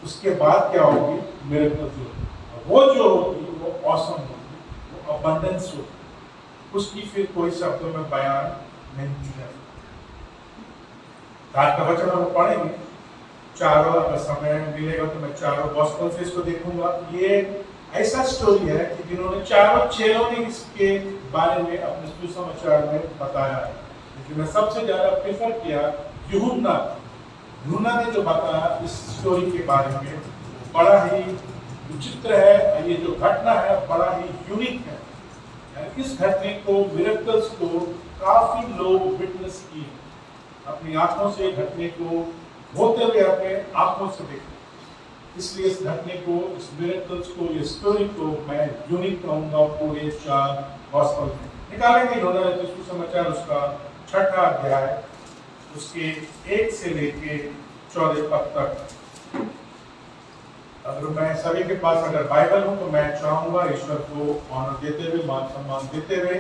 उसके बाद क्या होगी, मिरेकल्स होगी। वो जो होगी वो ऑसम होगी, वो अबंडेंस होगी, उसकी फिर कोई शब्दों में बयान नहीं किया। आज का वचन हम पढ़ेंगे, चारों, अगर समय मिलेगा तो मैं चारों गॉस्पेल से इसको देखूंगा। ये ऐसा स्टोरी है कि जिन्होंने 4 चेलों ने इसके बारे में अपने सुसमाचार में बताया है, लेकिन मैं सबसे ज्यादा प्रेफर किया यूहन्ना ने जो बताया इस स्टोरी के बारे में, बड़ा ही विचित्र है। ये जो घटना है बड़ा ही यूनिक है। इस घटने को, मिरेकल्स को काफी लोग विटनेस किए, अपनी आंखों से घटने को होते हुए अपने आंखों से देखे। इसलिए इस घटने को, इस मिरेकल्स को, इस स्टोरी को मैं यूनिक कहूंगा। पूरे 4 गॉस्पेल में निकालेंगे इन्होंने सुसमाचार उसका 6ठा अध्याय, उसके 1 से लेके 14 पद तक। अगर मैं सभी के पास अगर बाइबल हो तो मैं चाहूंगा ईश्वर को ऑनर देते हुए, मान सम्मान देते हुए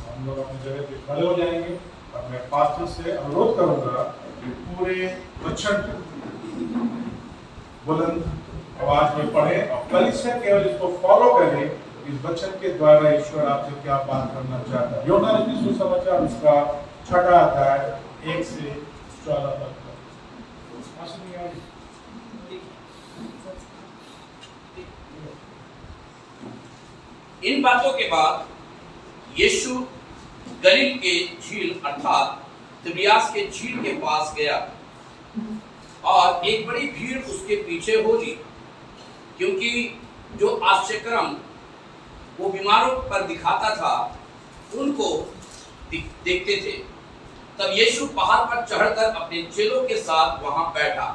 हम लोग अपनी जगह पे खड़े हो जाएंगे, और मैं पास्टर से अनुरोध करूंगा कि पूरे वचन को बुलंद आवाज में पढ़े और कलीसिया केवल इसको फॉलो करे। इस वचन के द्वारा ईश्वर आपसे क्या बात करना चाहता है। यूहन्ना ने सुसमाचार उसका 6ठा अध्याय 1 से 14 तक। इन बातों के बाद यीशु गलील के झील अर्थात तिबिरियास के झील के पास गया, और एक बड़ी भीड़ उसके पीछे हो ली, क्योंकि जो आश्चर्यक्रम वो बीमारों पर दिखाता था उनको देखते थे। तब यीशु पहाड़ पर चढ़कर अपने चेलों के साथ वहां बैठा,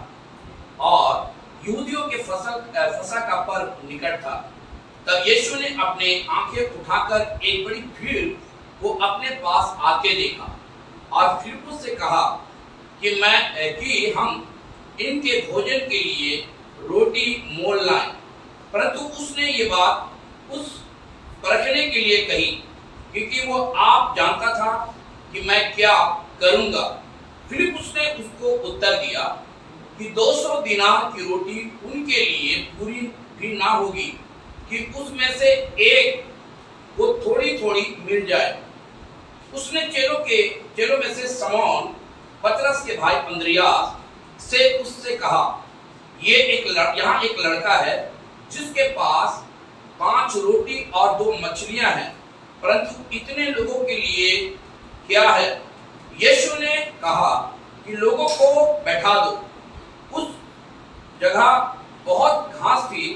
और यहूदियों के फसह का पर्व निकट था। तब यीशु ने अपने आंखें उठाकर एक बड़ी भीड़ को अपने पास आके देखा, और फिलिप्पुस से कहा कि हम इनके भोजन के लिए रोटी मोल लाएं। परंतु उसने ये बात उस परखने के लिए कही, क्योंकि वो आप जानता था कि मैं क्या करूंगा। फिलिप्पुस ने उसको उत्तर दिया कि 200 दिनार की रोटी उनके लिए पूरी भी ना होगी कि उसमें से एक को थोड़ी थोड़ी मिल जाए। उसने चेलों में से समौन पतरस के भाई अंद्रियास से उससे कहा, यहाँ एक लड़का है जिसके पास 5 रोटी और 2 मछलियां हैं, परंतु इतने लोगों के लिए क्या है? यीशु ने कहा कि लोगों को बैठा दो। उस जगह बहुत घास थी।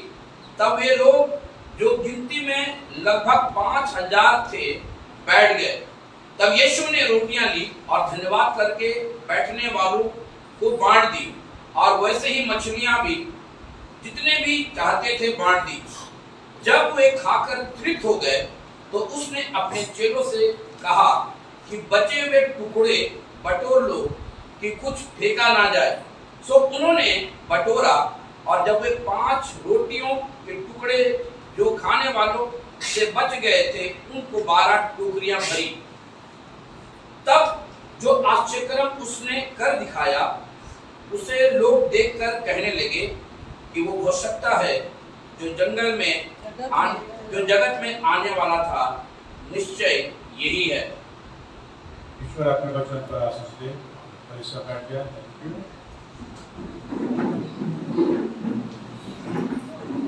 तब वे लोग जो गिनती में लगभग 5000 थे, बैठ गए। तब यीशु ने रोटियां ली और धन्यवाद करके बैठने वालों को बांट दी, और वैसे ही मछलियां भी जितने भी चाहते थे बांट दी। जब वे खाकर तृप्त हो गए तो उसने अपने चेलों से कहा कि बचे हुए टुकड़े बटोर लो कि कुछ फेंका ना जाए। सो उन्होंने बटोरा, और जब वे 5 रोटियों के टुकड़े जो खाने वालों से बच गए थे उनको 12 टोकरियां भरी। तब जो आश्चर्यक्रम उसने कर दिखाया उसे लोग देखकर कहने लगे कि वो हो सकता है जो जगत में आने वाला था, निश्चय यही है। ईश्वर अपने वचन पर आशीष दे। परिसर बैठ गया।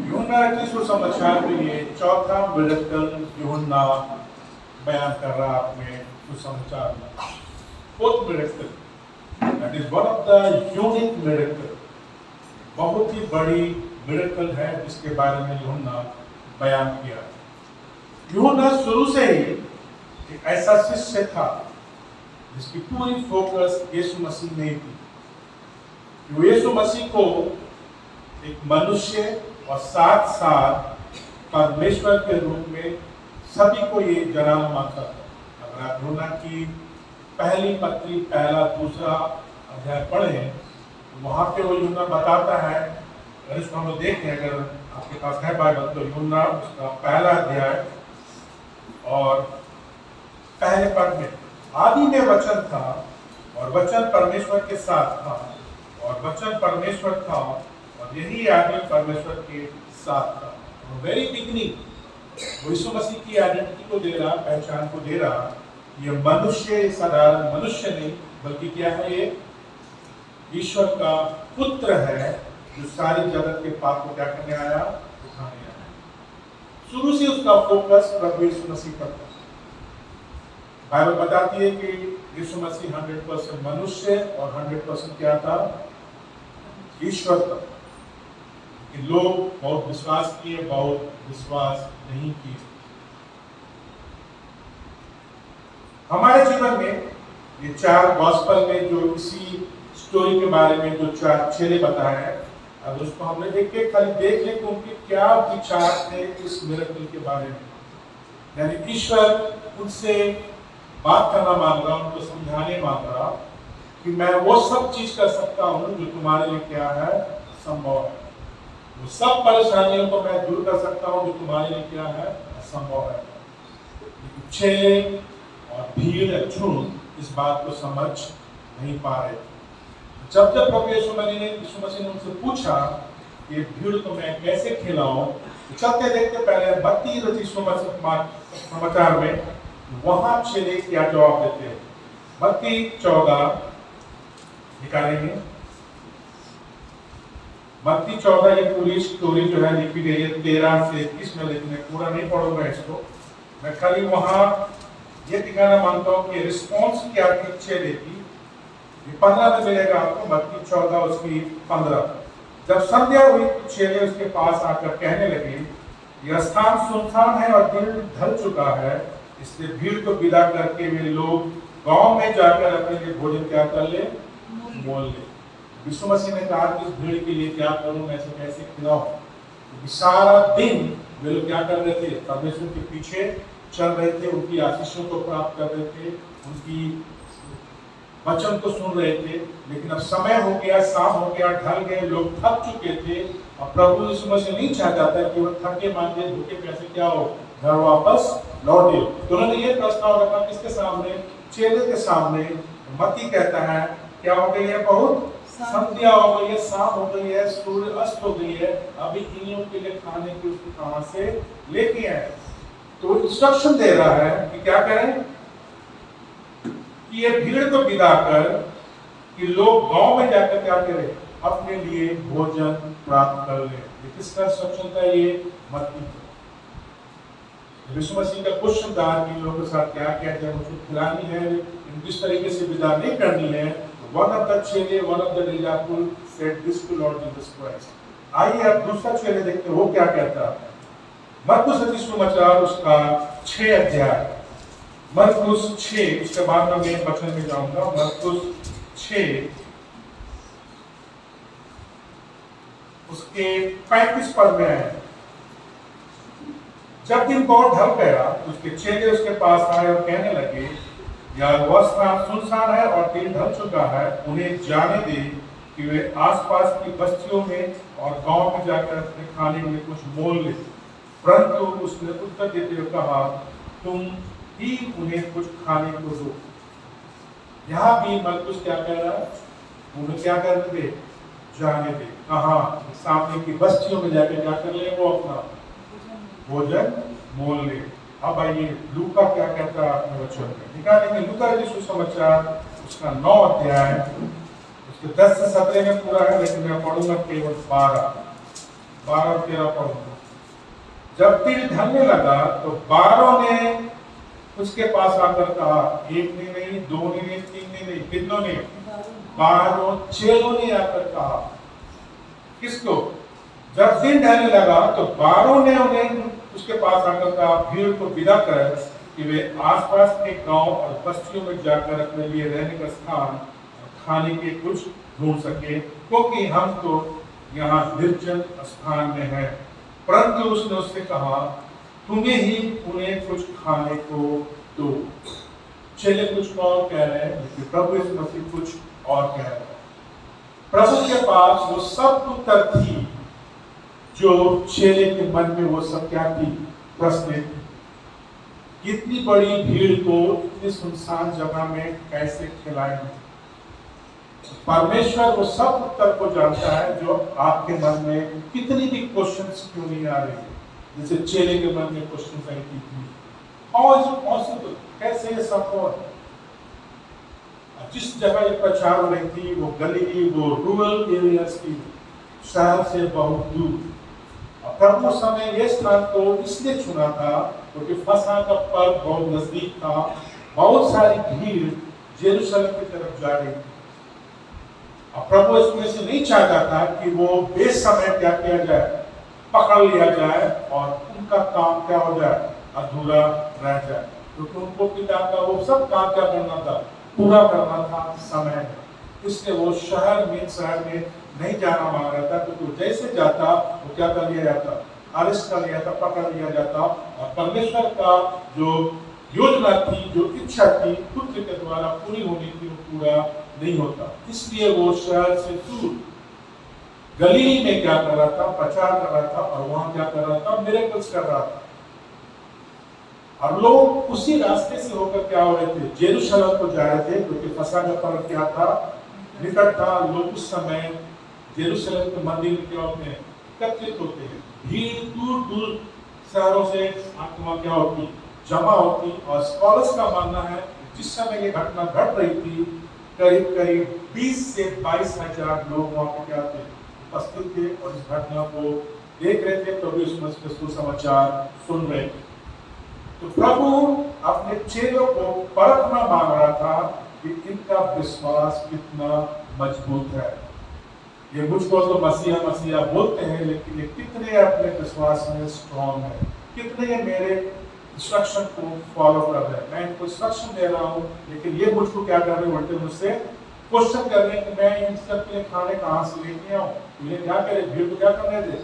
यूहन्ना के सुसमाचार में ये चौथा मिरेकल यूहन्ना बयान कर रहा है अपने सुसमाचार में। Fourth miracle, that is one of the unique miracle, बहुत ही बड़ी मिरेकल है जिसके बारे में यूहन्ना बयान किया। यूहन्ना शुरू से ही एक ऐसा शिष्य था जिसकी पूरी फोकस यीशु मसीह में थी। वो यीशु मसीह को एक मनुष्य और साथ साथ परमेश्वर के रूप में सभी को ये जनाना मानता था। अगर आप यूहन्ना की पहली पत्री पहला दूसरा अध्याय पढ़ें तो वहाँ पे वो यूहन्ना बताता है, अगर इसको हम लोग देखें, अगर आपके पास है बाइबल तो यूहन्ना उसका पहला अध्याय और पहले पद में, आदि में वचन था और वचन परमेश्वर के साथ था और वचन परमेश्वर था और यही आदमी परमेश्वर के साथ था। वेरी बिगिनिंग यीशु मसीह की आइडेंटिटी को दे रहा, पहचान को दे रहा। ये मनुष्य साधारण मनुष्य नहीं बल्कि क्या है, ये ईश्वर का पुत्र है जो सारी जगत के पाप को क्या करने आया, उठाने आया। शुरू से उसका फोकस प्रभु यीशु मसीह पर था। बाइबल बताती है कि यीशु मसीह 100% मनुष्य और 100% क्या था, ईश्वर था। कि लोग बहुत विश्वास किए, बहुत विश्वास नहीं किए। हमारे जीवन में ये 4 गॉस्पेल में जो इसी स्टोरी के बारे में जो 4 चेले बताए हैं, अब उसको हमने एक एक खाली देख लें कि उनके क्या विचार थे इस मिरेकल के बारे में। यानी ईश्वर उनसे बात करना मांग रहा, उनको समझाने मांग रहा कि मैं वो सब चीज कर सकता हूँ जो तुम्हारे लिए क्या है, संभव है। वो सब परेशानियों को मैं दूर कर सकता हूँ जो तुम्हारे लिए क्या है, असंभव है। चेले और भीड़ झुंड इस बात को समझ नहीं पा रहे। जब जब प्रभु यीशु मसीह ने उनसे पूछा कि भीड़ को मैं कैसे खिलाऊं, तो चलते देखते पहले मत्ती रचित समाचार में वहां चेले क्या जवाब देते हैं। मत्ती 14 निकालेंगे। मत्ती 14 ये पूरी स्टोरी जो है लिखी गई है 13 से 21 में, लेकिन मैं पूरा नहीं पढ़ूंगा इसको। मैं खाली वहां ये दिखाना मांगता हूँ कि रिस्पॉन्स क्या थी चेले की। 15 में मिलेगा आपको, मत्ती 14 उसकी 15। जब संध्या हुई तो चेले उसके पास आकर कहने लगे, यह स्थान सुनसान है और दिन ढल चुका है, इसलिए भीड़ को विदा करके वे लोग गांव में जाकर अपने लिए भोजन क्या कर ले, मोल ले। यीशु मसीह ने कहा कि इस भीड़ के लिए क्या करूं, मैं इसे कैसे खिलाऊं। क्योंकि सारा दिन वे लोग क्या कर रहे थे, परमेश्वर के पीछे चल रहे थे, उनकी आशीषों को प्राप्त कर रहे थे, उनकी वचन को सुन रहे थे। लेकिन अब समय हो गया, शाम हो गया, ढल गए, लोग थक चुके थे। और प्रभु यीशु मसीह नहीं चाहता था कि वो थके मांगे भूखे प्यासे क्या हो, घर वापस लौटे। तो उन्होंने ये प्रस्ताव रखा किसके सामने, चेले के सामने। मत्ती कहता है क्या हो गई है, बहुत संध्या हो गई है, शाम हो गई है, सूर्य अस्त हो गई है, अभी इन्हीं के लिए खाने की उसको कहां से लेके आए। तो इंस्ट्रक्शन दे रहा है कि क्या करें, कि ये भीड़ को विदा कर कि लोग गांव में जाकर क्या करें, अपने लिए भोजन प्राप्त कर ले। किसका इंस्ट्रक्शन था ये, मत्ती। यीशु मसीह का क्वेश्चन था कि लोगों के साथ क्या क्या है, मुझे खिलानी है, किस तरीके से विदा नहीं करनी है। वन ऑफ द चेले, one of the disciple said this to Lord Jesus Christ. आइए अब दूसरा चेले देखते हैं वो क्या कहता है। मरकुस रचित सुसमाचार उसका 6 अध्याय, मरकुस 6, उसके बाद मैं मेन वचन में जाऊंगा। मरकुस 6 उसके 35 पद में है। जब दिन बहुत ढल गया, उसके चेले उसके पास आए और कहने लगे, यार वह स्थान सुनसान है और दिन ढल चुका है, उन्हें जाने दे कि वे आसपास की बस्तियों में और गांव में जाकर अपने खाने के लिए कुछ मोल ले। परंतु उसने उत्तर देते हुए कहा, तुम ही उन्हें कुछ खाने को दो। यहाँ भी मरकुस क्या कह रहा है? उन्हें क्या करने दे? जाने दे। कहा? सामने की बस्तियों में जाकर क्या कर ले? वो अपना भोजन मोल ले। अब आइए लूका क्या कहता है अपने वचन में, निकालेंगे लूका रचित सुसमाचार उसका 9 अध्याय, उसके 10 से 17 में पूरा है, लेकिन मैं पढ़ूंगा केवल 12 और 13 पढ़ूंगा। जब दिन ढलने लगा तो 12 ने उसके पास आकर कहा, एक ने नहीं, 2 ने नहीं, 3 ने नहीं, कितनों ने? 12 चेलों ने आकर कहा। किसको? जब दिन ढलने लगा तो 12 ने उन्हें उसके पास आकर कहा, भीड़ को विदा कर कि वे आसपास के गांव और बस्तियों में जाकर अपने लिए रहने का स्थान और खाने के कुछ ढूंढ सके, क्योंकि हम तो यहाँ निर्जन स्थान में हैं। परंतु उसने उससे कहा, तुम्हें ही उन्हें कुछ खाने को दो। चेले कुछ और कह रहे हैं, लेकिन प्रभु यीशु मसीह कुछ और कह रहे हैं। प्रभु के पास वो सब उत्तर थी जो चेले के मन में वो सब क्या थी? प्रश्न थी। इतनी बड़ी भीड़ को इतनी सुनसान जगह में कैसे खिलाएंगे? परमेश्वर वो सब उत्तर को जानता है जो आपके मन में कितनी भी क्वेश्चंस क्यों नहीं आ रही है, जैसे चेले के मन में क्वेश्चन आई थी, हाउ इज इट पॉसिबल? कैसे ये संभव है? जिस जगह ये प्रचार हो रही थी वो गली, वो रूरल एरियाज की, शहर से बहुत दूर। प्रभु समय ये स्थान को इसलिए चुना था क्योंकि फसह का पर्व बहुत नजदीक था, बहुत सारी भीड़ यरूशलेम की तरफ जा रही थी। अब प्रभु इसमें से नहीं चाहता था कि वो बेसमय क्या किया जाए, पकड़ लिया जाए और उनका काम क्या हो जाए, अधूरा रह जाए, क्योंकि उनको पिता का वो सब काम क्या करना था, पूरा करना था समय में। इसलिए वो शहर में नहीं जाना मांग रहा था, क्योंकि जैसे जाता वो क्या कर लिया जाता, अरेस्ट कर लिया था, पकड़ लिया जाता, और परमेश्वर का जो योजना थी, जो इच्छा थी पुत्र के द्वारा पूरी होनी थी, वो पूरा नहीं होता। इसलिए वो शहर से दूर गलीली में क्या कर रहा था, प्रचार कर रहा था, और वहां क्या कर रहा था, मिरेकल्स कर रहा था। और लोग उसी रास्ते से होकर क्या हो रहे थे, यरूशलेम को जा रहे थे, क्योंकि फसह का पर्व क्या था, निकट था। लोग उस समय यरूशलेम के मंदिर में क्या होते हैं, एकत्रित होते हैं। भीड़ दूर दूर शहरों से आत्मा क्या होती, जमा होती। और स्कॉलर्स का मानना है जिस समय ये घटना घट रही थी, करीब करीब 20 से 22 हजार लोग वहां पे क्या थे, उपस्थित थे, और इस घटना को देख रहे थे, प्रभु यीशु मसीह के सुसमाचार सुन रहे थे। तो प्रभु अपने चेलों को परखना मांग रहा था कि इनका विश्वास कितना मजबूत है। ये मुझको तो मसीहा बोलते हैं, लेकिन ये कितने अपने विश्वास में स्ट्रॉन्ग है, कितने मेरे इंस्ट्रक्शन को फॉलो कर रहे हैं। मैं इनको इंस्ट्रक्शन दे रहा हूँ, लेकिन ये मुझको क्या कर रहे हैं, उल्टे मुझसे क्वेश्चन कर रहे हैं कि मैं इन सब के खाने कहाँ से लेके आऊँ, ये क्या करे, भीड़ को क्या करने दे,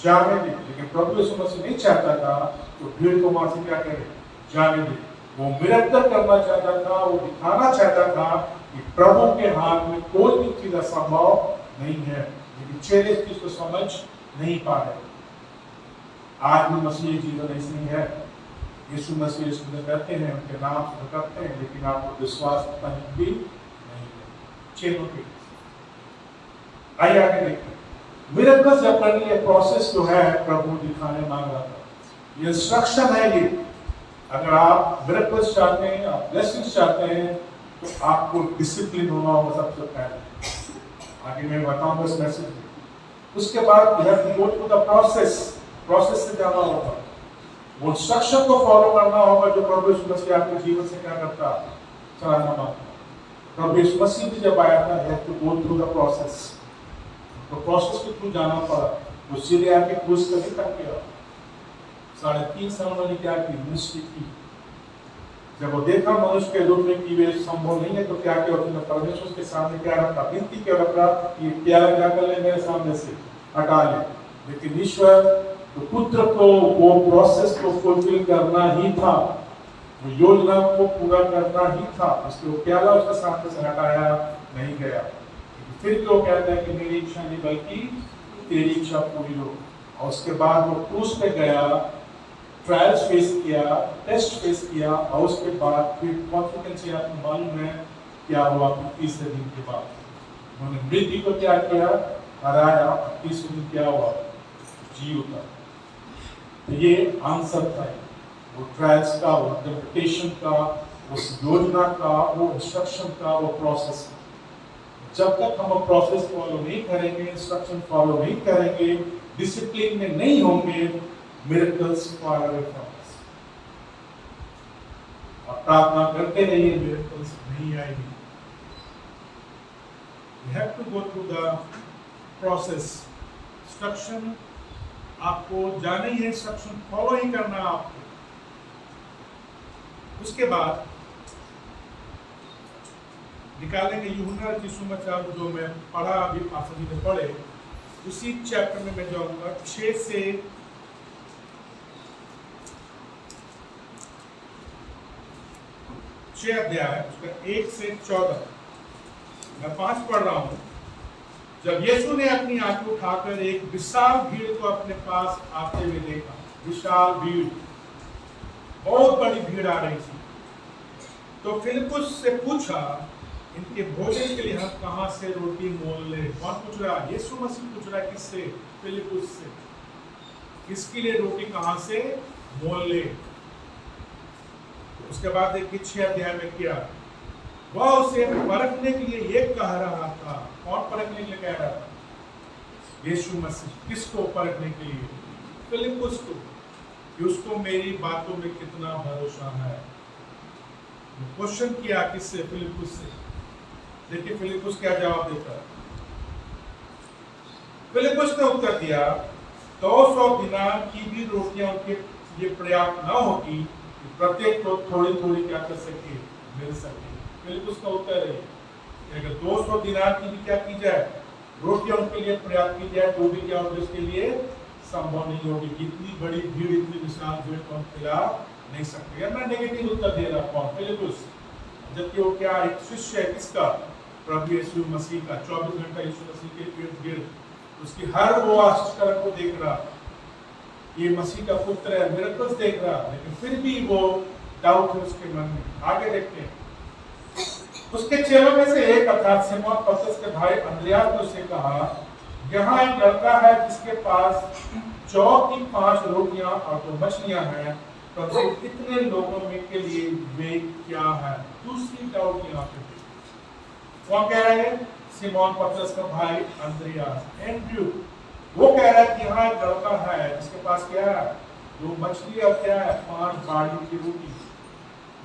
जाने दे। लेकिन प्रभु यीशु मसीह नहीं चाहता था तो भीड़ को वहां से क्या करे, जाने दे। वो मिरेकल करना चाहता था, वो दिखाना चाहता था कि प्रभु के हाथ में कोई भी चीज असंभव नहीं है, लेकिन चेले इस चीज को समझ नहीं पा रहे। आज भी मसीही जीवन ऐसे ही है। यीशु मसीह इसमें कहते हैं, उनके नाम से करते हैं, लेकिन आपको विश्वास कहीं भी नहीं है। चेलों के आइए आगे देखते हैं। मिरेकल्स जब करने के प्रोसेस जो है प्रभु दिखाने मांग रहा था, ये इंस्ट्रक्शन है। ये अगर आप मिरेकल्स चाहते हैं, आप ब्लेसिंग्स चाहते हैं, तो आपको डिसिप्लिन होना होगा सबसे पहले। आगे मैं बताऊंगा इस मैसेज में। उसके बाद you have to go through the process से जाना होगा, वो इंस्ट्रक्शन को फॉलो करना होगा जो प्रभु यीशु मसीह आपके जीवन से क्या करता, चलाना मांगता। प्रभु यीशु मसीह भी जब आया था, you have to go through the process, तो प्रोसेस के थ्रू जाना पड़ा। वो सीधे आके क्रूस पे नहीं टक गया, 3.5 साल उन्होंने क्या की, मिनिस्ट्री की। जब वो देखा मनुष्य के रूप में कि वे संभव नहीं है, तो क्या किया उसने, परमेश्वर के सामने क्या रखा, विनती क्या रखा, ये प्याला क्या कर ले, मेरे सामने से हटा ले। लेकिन ईश्वर तो पुत्र को वो प्रोसेस को फुलफिल करना ही था, वो योजना को पूरा करना ही था, इसलिए वो प्याला उसके सामने से हटाया नहीं गया। फिर वो कहता है कि मेरी इच्छा नहीं बल्कि तेरी इच्छा पूरी हो। और उसके बाद वो क्रूस पे गया, ट्रायल्स फेस किया, टेस्ट फेस किया, और उसके बाद फिर कॉन्सिक्वेंस आपको मालूम है क्या हुआ। 30 दिन के बाद उन्होंने मृत्यु को क्या किया, हराया। 30 दिन क्या हुआ, जी उठा। तो ये आंसर था, वो ट्रायल्स का, वो टेम्पटेशन का, उस योजना का, वो इंस्ट्रक्शन का, वो प्रोसेस। जब तक हम प्रोसेस फॉलो नहीं करेंगे, इंस्ट्रक्शन फॉलो नहीं करेंगे, डिसिप्लिन में नहीं होंगे, miracles far away from us. और प्रार्थना करते रहिए, मिरेकल्स नहीं आएंगे। We have to go through the process. Instruction आपको जाना ही है, इंस्ट्रक्शन फॉलो ही करना आपको। उसके बाद निकालेंगे यूहन्ना की सुसमाचार जो मैं पढ़ा, अभी पास्टर जी ने पढ़े, उसी चैप्टर में मैं जाऊंगा 6 से 6 अध्याय, उसका 1 से 14। मैं 5 पढ़ रहा हूं। जब यीशु ने अपनी आंखें उठाकर एक विशाल भीड़ को अपने पास आते हुए देखा, विशाल भीड़, बहुत बड़ी भीड़ आ रही थी, तो फिलिप्पुस से पूछा, इनके भोजन के लिए हम कहां से रोटी मोल ले। कौन पूछ रहा है, यीशु मसीह पूछ रहा है। किससे, फिलिप्पुस से। इसके लिए रोटी कहां से मोल ले। उसके बाद देखिए 6 अध्याय में क्या, वह उसे परखने के लिए ये कह रहा था। कौन परखने के लिए कह रहा था, यीशु मसीह। किसको परखने के लिए, फिलिप्पुस को, कि उसको मेरी बातों में कितना भरोसा है। क्वेश्चन किया किससे, फिलिप्पुस से। देखिए फिलिप्पुस क्या जवाब देता है। फिलिप्पुस ने उत्तर दिया, 200 दिनार की भी रोटियां उनके लिए पर्याप्त न होगी कि प्रत्येक को थोड़ी थोड़ी क्या कर सके, मिल सके। फिलिप्पुस का उत्तर है, अगर 200 दिनार की भी क्या की जाए, रोटियां उनके लिए पर्याप्त की जाए, तो भी क्या होगी, उसके लिए संभव नहीं होगी। इतनी बड़ी भीड़, इतनी विशाल भीड़ को हम खिला नहीं सकते। या मैं नेगेटिव उत्तर दे रहा कौन, फिलिप्पुस। जबकि वो क्या, एक शिष्य है किसका, प्रभु यीशु मसीह का। 24 घंटा यीशु मसीह के इर्द गिर्द उसकी हर वो आश्चर्य को देख रहा, ये मसीह का पुत्र है, मिरेकल्स देख रहा, लेकिन फिर भी वो डाउट है उसके मन में। आगे देखते हैं, उसके चेलों में से एक अर्थात सिमोन पतरस के भाई अंद्रियास ने उससे कहा, यहाँ एक लड़का है जिसके पास 4 की 5 रोटियां और 2 मछलियां हैं, परंतु कितने लोगों में के लिए वे क्या है। दूसरी डाउट यहाँ पे कौन कह रहे हैं, सिमोन पतरस का भाई अंद्रियास, एंड्रयू। वो कह रहा है कि यहाँ एक लड़का है जिसके पास क्या है, 2 मछली और क्या है, 5 बाड़ी की रोटी।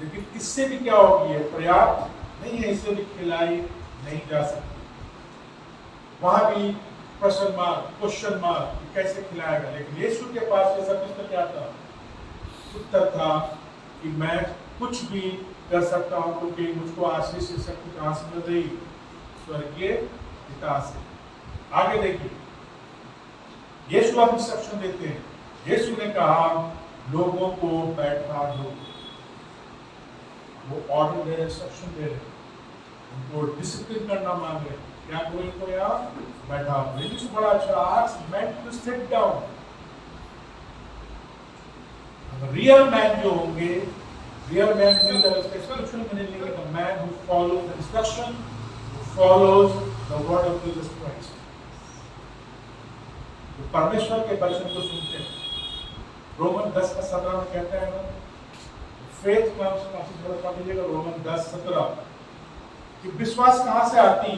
लेकिन इससे भी क्या होगी, पर्याप्त नहीं है, इससे भी खिलाई नहीं जा सकती। वहां भी प्रश्न मार्क, क्वेश्चन मार्क, कैसे खिलाएगा। लेकिन यीशु के पास ये सब कुछ क्या था, उत्तर था कि मैं कुछ भी कर सकता हूं, क्योंकि मुझको आशीष से सब कुछ हासिल मिल रही स्वर्गीय पिता से। आगे देखिए, यीशु अब इंस्ट्रक्शन देते हैं। यीशु ने कहा, लोगों को बैठा दो। वो ऑर्डर दे रहे, इंस्ट्रक्शन दे रहे, उनको डिसिप्लिन करना मांग रहे। क्या कोई को यार बैठा दो। बड़ा अच्छा, ask man to sit down. Real man जो होंगे, रियल मैन स्पिरिचुअल मीनिंग है the man who follows the instruction, who follows the word of Jesus Christ. तो परमेश्वर के वचन को सुनते हैं। रोमन 10:17 में कहता है ना, फेथ कम्स फ्रॉम रोमन 10:17 कि विश्वास कहां से आती,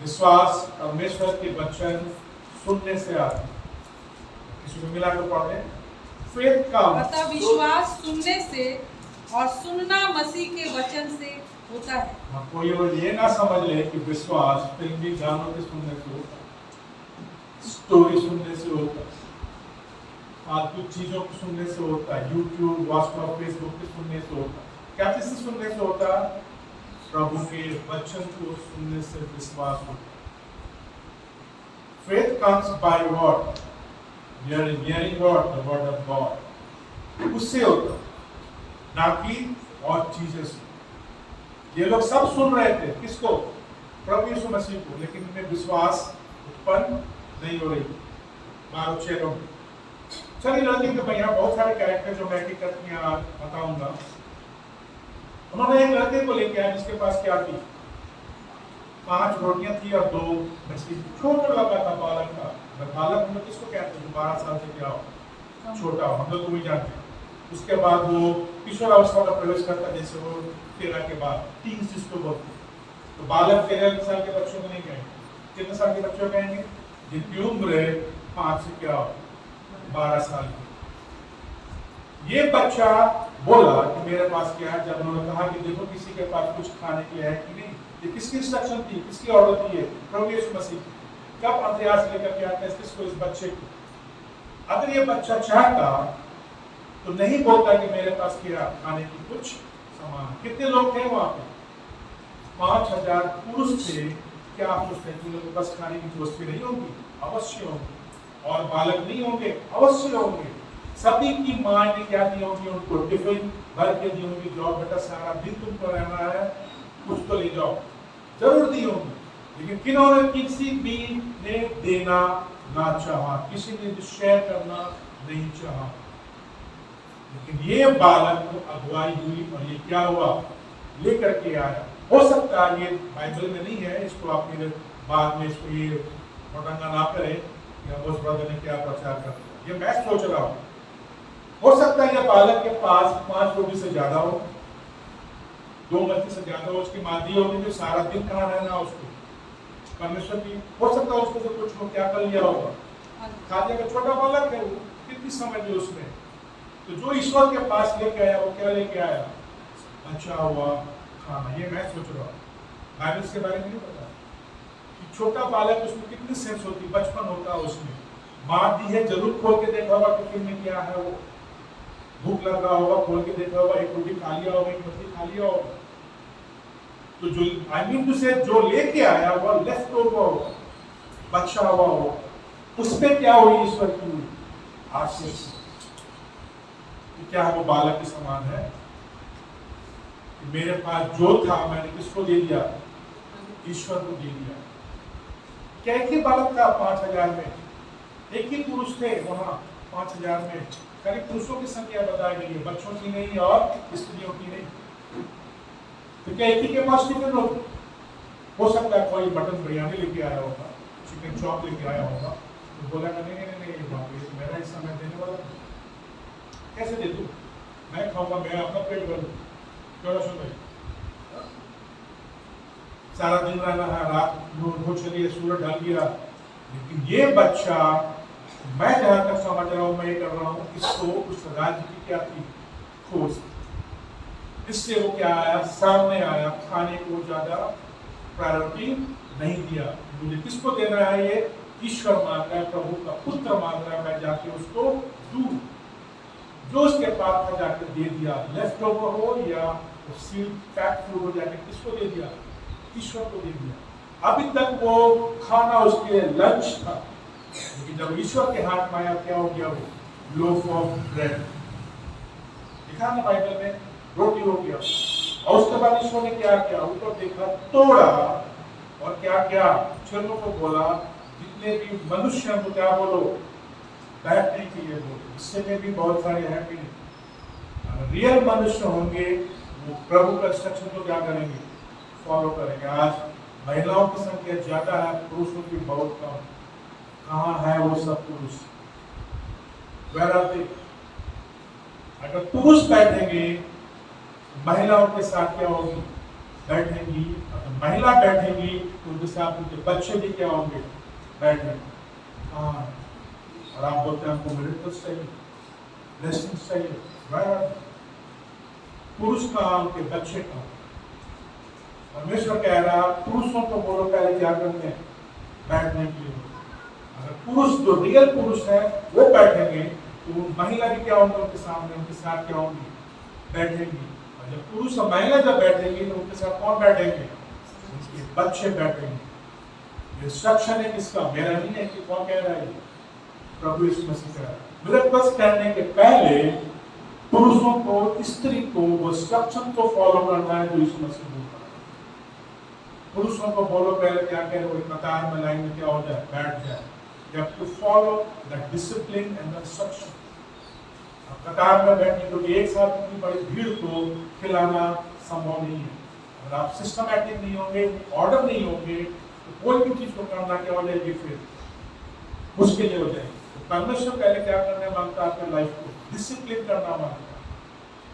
विश्वास परमेश्वर के वचन सुनने से आती। किसी को मिला कर पढ़े, फेथ का अतः विश्वास सुनने से और सुनना मसीह के वचन से होता है। कोई ये ना समझ ले कि विश्वास फिल्मी गानों के सुनने से होता, स्टोरी सुनने से होता। फालतू चीजों को सुनने से होता है, यूट्यूब, व्हाट्सएप, फेसबुक पे सुनने से होता है। क्या चीज से सुनने से होता है? प्रभु के वचन को सुनने से विश्वास होता है। Faith comes by what? Hearing what? The word of God. उससे होता है, ना कि और चीजें से। ये लोग सब सुन रहे थे, किसको? प्रभु यीशु मसीह को, लेकिन इनमें विश्वास उत्पन्न नहीं हो रही। 12:6 चलिए लड़के के भैया बहुत सारे कैरेक्टर जो मैं हकीकत बताऊंगा। उन्होंने एक लड़के को लेके आया जिसके पास क्या थी? 5 रोटियां थी और 2 मछली। छोटा लड़का था, बालक था। बालक हम लोग किसको कहते हैं? 12 साल से क्या हो, छोटा हो, हम लोग तुम्हें जानते हैं। उसके बाद वो किशोरावस्था में प्रवेश करता, जैसे वो 13 के बाद 3 जिसको बोलते हैं। तो बालक 13 साल के बच्चों को नहीं कहेंगे। कितने साल के बच्चों कहेंगे? जिनकी उम्र 5 से क्या हो, 12 साल की। ये बच्चा बोला कि मेरे पास क्या है। जब उन्होंने कहा कि देखो किसी के पास कुछ खाने के लिए है कि नहीं, ये किसकी इंस्ट्रक्शन थी, किसकी ऑर्डर थी? प्रभु यीशु मसीह। कब अंतर्यास लेकर के आते हैं किसको? इस बच्चे को। अगर ये बच्चा चाहता तो नहीं बोलता कि मेरे पास क्या खाने की कुछ सामान। कितने लोग थे वहां पे? 5000 पुरुष थे। क्या आप सोचते हैं कि लोगों को बस खाने की दोस्ती नहीं होगी? अवश्य होंगे। और बालक नहीं होंगे? अवश्य होंगे। सभी की माँ ने क्या दी होगी? उनको टिफिन भर के दी होगी। जाओ बेटा, सारा दिन तुमको रहना है, कुछ तो ले जाओ, जरूर दी होगी। लेकिन किन्होंने, किसी भी ने देना ना चाहा, किसी ने शेयर करना नहीं चाहा। लेकिन ये बालक को अगुवाई हुई और ये क्या हुआ? लेकर के आया। हो सकता है ये बाइबल में नहीं है, इसको आप मेरे बाद में इसको ये मोटंगा ना करें या उस ब्रदर ने क्या प्रचार कर दिया, ये मैं सोच रहा हूँ। हो सकता है ये बालक के पास 5 रोटी से ज्यादा हो, 2 मछली से ज्यादा हो। उसकी मादी होगी जो सारा दिन कहाँ रहना उसको, परमेश्वर की। हो सकता है उसको तो कुछ क्या कर लिया होगा, खा लिया। छोटा बालक है वो, कितनी समझ ली उसने। तो जो ईश्वर के पास लेके आया वो क्या लेके आया? अच्छा हुआ खाना। ये मैं सोच रहा हूँ, बाइबल के बारे में नहीं पता कि छोटा बालक उसमें कितनी सेंस होती, बचपन होता है उसमें। माँ दी है, जरूर खोल के देखा होगा टिफिन में क्या है। वो भूख लगा होगा, खोल के देखा होगा, एक रोटी खा लिया होगा, एक मछली खा लिया होगा। तो जो आई मीन टू से जो लेके आया वो लेफ्ट ओवर होगा, बचा हुआ होगा। उस पर क्या हुई? ईश्वर की हुई आशीष। क्या वो बालक के समान है? मेरे पास जो था मैंने किसको दे दिया? ईश्वर को दे दिया। क्या एक ही बालक था 5000 में? एक ही पुरुष थे वहां 5000 में। खाली पुरुषों की संख्या बताई गई है, बच्चों की नहीं और स्त्रियों की नहीं। तो क्या एक ही के पास टिफिन होगी? हो सकता है कोई मटन बिरयानी लेके आया होगा, चिकन चॉप लेके आया होगा। तो बोला नहीं नहीं नहीं नहीं बाप रे, मेरा हिस्सा मैं देने वाला हूं। कैसे दे दूं? मैं खाऊंगा, मैं अपना पेट भरूं। क्यों भाई, सारा दिन रहना है, रात हो चलिए, सूरज ढल गया। लेकिन ये बच्चा, मैं जहां तक समझ रहा हूं, मैं ये कर रहा हूं, इसको उस राज्य की क्या थी? खोज। इससे वो क्या आया? सामने आया। खाने को ज्यादा प्रायोरिटी नहीं दिया। मुझे किसको देना है? ये ईश्वर मांग रहा है, प्रभु का पुत्र मांग रहा है, मैं जाके उसको दूं। जो उसके पास था जाके दे दिया। लेफ्ट ओवर हो या सीड पैक फूड हो, जाके किसको दे दिया? ईश्वर को दे दिया। अभी तक वो खाना उसके लंच था, लेकिन जब ईश्वर के हाथ में आया क्या हो गया? वो लोफ ऑफ ब्रेड। लिखा ना बाइबल में, रोटी हो गया। और उसके बाद ईश्वर ने क्या किया? ऊपर देखा, तोड़ा और क्या किया? चलो को बोला, जितने भी मनुष्य हैं वो क्या बोलो? बैठने के लिए बोलो। इससे में भी बहुत सारे हैं कि रियल मनुष्य होंगे वो प्रभु का इंस्ट्रक्शन को क्या करेंगे? फॉलो करेंगे। आज महिलाओं की संख्या ज्यादा है, पुरुषों की बहुत कम। कहाँ है वो सब पुरुष? अगर पुरुष बैठेंगे, महिलाओं के साथ क्या होगी? बैठेंगी। अगर महिला बैठेंगी तो उनके साथ उनके बच्चे भी क्या होंगे? बैठेंगे। हाँ, और आप बोलते हैं हमको मिलिट्री चाहिए, ब्लेसिंग चाहिए। पुरुष का, उनके बच्चे का। परमेश्वर कह रहा, पुरुषों को बोलो पहले क्या करने? बैठने के लिए। अगर पुरुष जो रियल पुरुष है वो बैठेंगे तो महिला भी क्या होंगे उनके सामने, उनके साथ क्या होंगी, बैठेंगी। और जब पुरुष और महिला जब बैठेंगे तो उनके साथ कौन बैठेंगे, उनके बच्चे बैठेंगे। इंस्ट्रक्शन है किसका, मेरा नहीं है कि कौन कह रहा है, प्रभु यीशु मसीह कह रहा है। मिरेकल्स करने के पहले पुरुषों को, स्त्री को वो इंस्ट्रक्शन को फॉलो करना है जो यीशु मसीह बोलता है। पुरुषों को बोलो पहले क्या कह रहे हो, कतार में लाइन में क्या हो जाए, बैठ जाए। You have to follow the discipline and the instruction. अब कतार में बैठने क्योंकि एक साथ इतनी बड़ी भीड़ को खिलाना संभव नहीं है। अगर आप सिस्टमैटिक नहीं होंगे, ऑर्डर नहीं होंगे, तो कोई भी चीज को करना क्या हो जाएगी, फिर मुश्किल हो जाएगी। तो परमेश्वर पहले क्या करने मांगता है, आपके लाइफ को डिसिप्लिन करना मांगता है।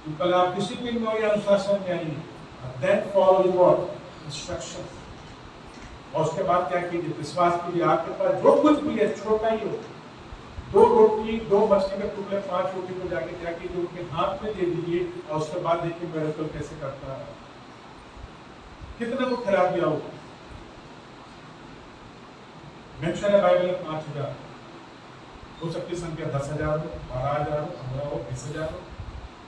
तो पहले आप डिसिप्लिन में या अनुशासन में आइए, देन फॉलो योर इंस्ट्रक्शन। और उसके बाद क्या कीजिए, विश्वास कीजिए आपके पास जो कुछ भी है, छोटा ही हो, 2 रोटी 2 मछली के टुकड़े 5 रोटी को जाके क्या कीजिए, उनके हाथ में दे दीजिए। और उसके बाद देखिए मिरेकल कैसे करता है, कितने को खिला दिया हो। मेंशन है बाइबल में 5000, हो सकती संख्या 10,000 हो, 12,000 हो, 15 हो, 20,000 हो।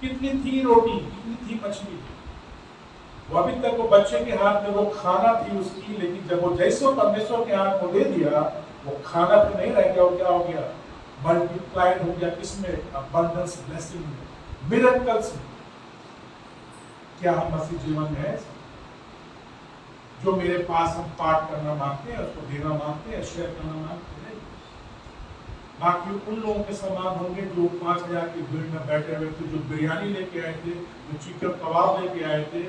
कितनी थी रोटी, कितनी थी मछली, वो अभी तक वो बच्चे के हाथ में वो खाना थी उसकी, लेकिन जब वो जैसे परमेश्वर के हाथ में दे दिया, वो खाना तो नहीं रह गया, वो क्या हो गया, मल्टीप्लाइड हो गया। किसमें, अबंडेंस ब्लेसिंग में, मिरेकल्स में। क्या हम मसीह जीवन में है, जो मेरे पास हम पाठ करना मांगते हैं, उसको देना मांगते हैं, शेयर करना मांगते हैं। बाकी उन लोगों के समान होंगे जो 5,000 की भीड़ में बैठे हुए थे, जो बिरयानी लेके आए थे, जो चिकन कबाब लेके आए थे,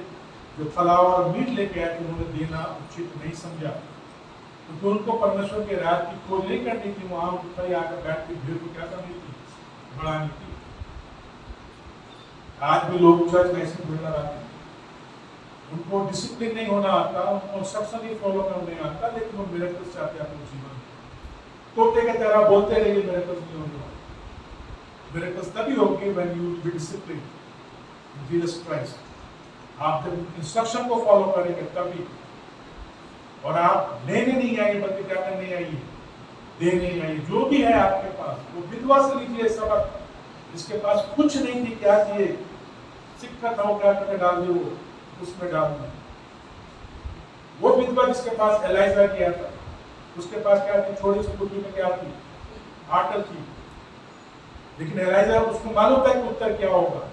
जो फलाव और मीट लेके आए थे, उन्होंने देना उचित नहीं समझा। तो उनको परमेश्वर के राज की खोज नहीं करनी थी, वहां ऊपर आकर बैठ के भीड़ को क्या करनी थी, बढ़ानी थी। आज भी लोग चर्च में ऐसे भीड़ लगाते हैं, उनको डिसिप्लिन नहीं होना आता, उनको इंस्ट्रक्शन नहीं फॉलो करने आता, लेकिन वो मिरेकल्स चाहते हैं अपने जीवन में। तोते के तरह बोलते रहिए, मिरेकल्स नहीं होंगे। मिरेकल्स तभी होंगे when you be discipline in Jesus Christ. आप जब इंस्ट्रक्शन को फॉलो करेंगे तभी, और आप लेने नहीं आइए बल्कि क्या करने आइए, देने आइए। जो भी है आपके पास, वो विधवा से लीजिए सबक, जिसके पास कुछ नहीं थी, क्या चाहिए, सिक्का था, वो क्या करके डाल दिए, वो उसमें डालना। वो विधवा जिसके पास एलाइजा किया था, उसके पास क्या थी, छोटी सी कुटी में क्या थी, आटल थी। लेकिन एलाइजा, उसको मालूम था कि उत्तर क्या होगा।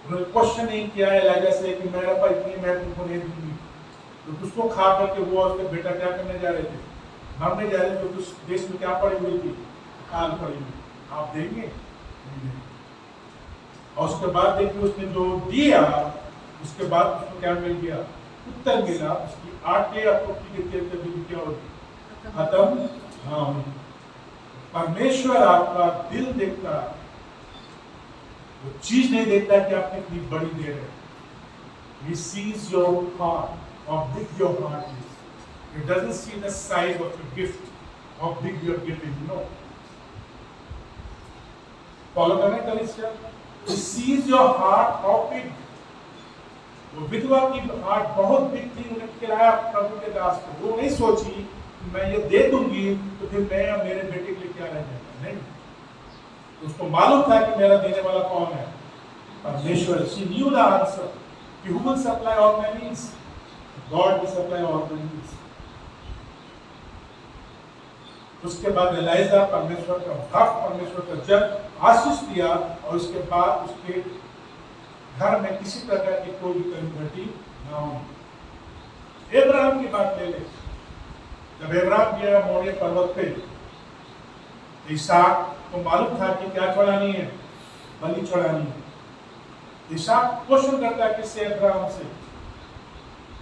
उन्होंने क्वेश्चन नहीं किया एलाइजा से कि मेरे पास इतनी, मैं तुमको नहीं दूंगी। तो उसको खा करके वो और उसके बेटा क्या करने जा रहे थे, मरने जा रहे थे। तो उस देश में क्या पड़ी हुई थी, काल पड़ी हुई। आप देंगे, और उसके बाद देखिए उसने जो दिया, उसके बाद उसको क्या मिल गया, उत्तर मिला। उसकी आटे या रोटी के तेल के बीच क्या होती, खत्म। हाँ, परमेश्वर आपका दिल देखता है, वो चीज नहीं देखता कि आप कितनी बड़ी दे रहे। He sees your heart, how big your heart is. He doesn't see the size of your gift, how big your giving. No. Follow करना कलिसिया। He sees your heart, how big. वो विधवा की हार्ट बहुत बिग थी, उन्हें खिलाया प्रभु के दास को। वो नहीं सोची कि मैं ये दे दूंगी तो फिर मैं या मेरे बेटे के लिए क्या रह जाएगा, नहीं। उसको मालूम था कि मेरा देने वाला कौन है, परमेश्वर। She knew the answer. Who will supply all my needs? God will supply all my needs. उसके बाद एलाइजा परमेश्वर का भक्त, परमेश्वर का जन आशीष दिया, और उसके बाद उसके घर में किसी प्रकार की कोई भी कमी घटी ना हो। इब्राहिम की बात ले ले। जब इब्राहिम गया मोरिया पर्वत पे, इसहाक को मालूम था कि क्या चढ़ानी है, बलि चढ़ानी है। इसहाक क्वेश्चन करता है किससे, इब्राहिम से,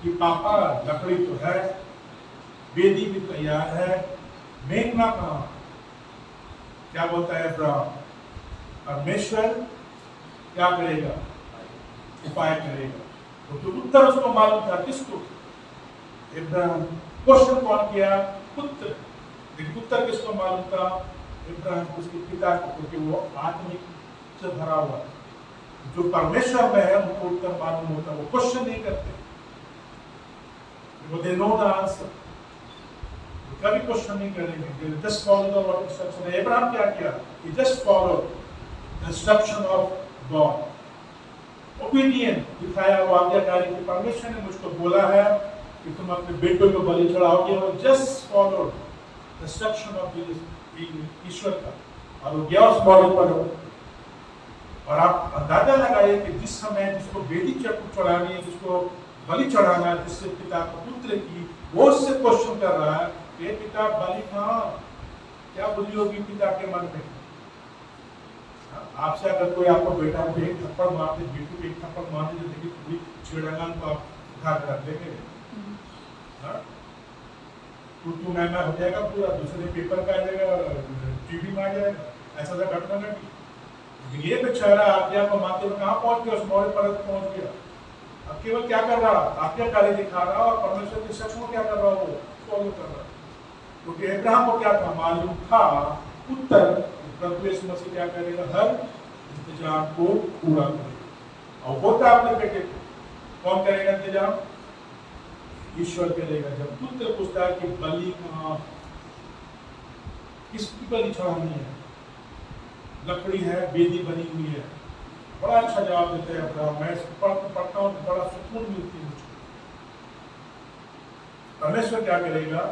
कि पापा लकड़ी तो है, वेदी भी तैयार है, मेघना कहाँ। क्या बोलता है इब्राहिम, परमेश्वर क्या करेगा, उपाय करेगा। तो उत्तर उसको मालूम था, किसको, इब्राहिम। क्वेश्चन कौन किया, पुत्र। लेकिन उत्तर किसको मालूम था, इब्राहिम, उसके पिता को, क्योंकि वो आत्मिक से भरा हुआ। जो परमेश्वर में है उनको उत्तर मालूम होता, वो क्वेश्चन नहीं करते, वो दे नो द आंसर। कभी क्वेश्चन नहीं करेंगे, just follow the what instruction है। अब्राहम क्या किया? He just follow the instruction of God, obedient दिखाया, वो आज्ञाकारी कि परमेश्वर ने मुझको बोला है कि तुम अपने बेटों को बलि चढ़ाओगे, और just follow the instruction of ईश्वर का, और वो गया उस मॉडल पर। और आप अंदाजा लगाइए कि जिस समय जिसको वेदी चढ़ानी है, जिसको बलि चढ़ाना है, जिससे पिता को पुत्र की, वो उससे क्वेश्चन कर रहा है, ये पिता बलि कहाँ, क्या बुद्धि होगी पिता के मन में? आपसे अगर कोई आपको बेटा को एक थप्पड़ मार दे, बेटी को एक थप्पड़ मार दे, देखिए पूरी छेड़ांगन को आप उठा कर रख देंगे, तू मैं हो जाएगा, पूरा दूसरे पेपर का आ जाएगा, टीवी में आ जाएगा, ऐसा तो घटना घटी। ये बेचारा आज्ञा को मानते हुए कहाँ पहुंच गया? उस मौर्य पर्वत पहुंच गया। अब केवल क्या कर रहा? आज्ञाकारी दिखा रहा, और परमेश्वर के सच में क्या कर रहा? वो फॉलो कर रहा। क्योंकि अब्राहम को क्या था? मालूम था उत्तर प्रभु यीशु मसीह क्या करेगा? हर इंतजाम को पूरा करेगा। और होता अपने बेटे को कौन करेगा इंतजाम? ईश्वर करेगा। जब पुत्र पूछता है कि बलि कहाँ, किसकी बलि चढ़ानी है? लकड़ी है, वेदी बनी हुई है। बड़ा अच्छा जवाब देते हैं अब्राहम। मैं इसको पढ़ता हूँ तो बड़ा सुकून मिलती है मुझको। परमेश्वर क्या करेगा?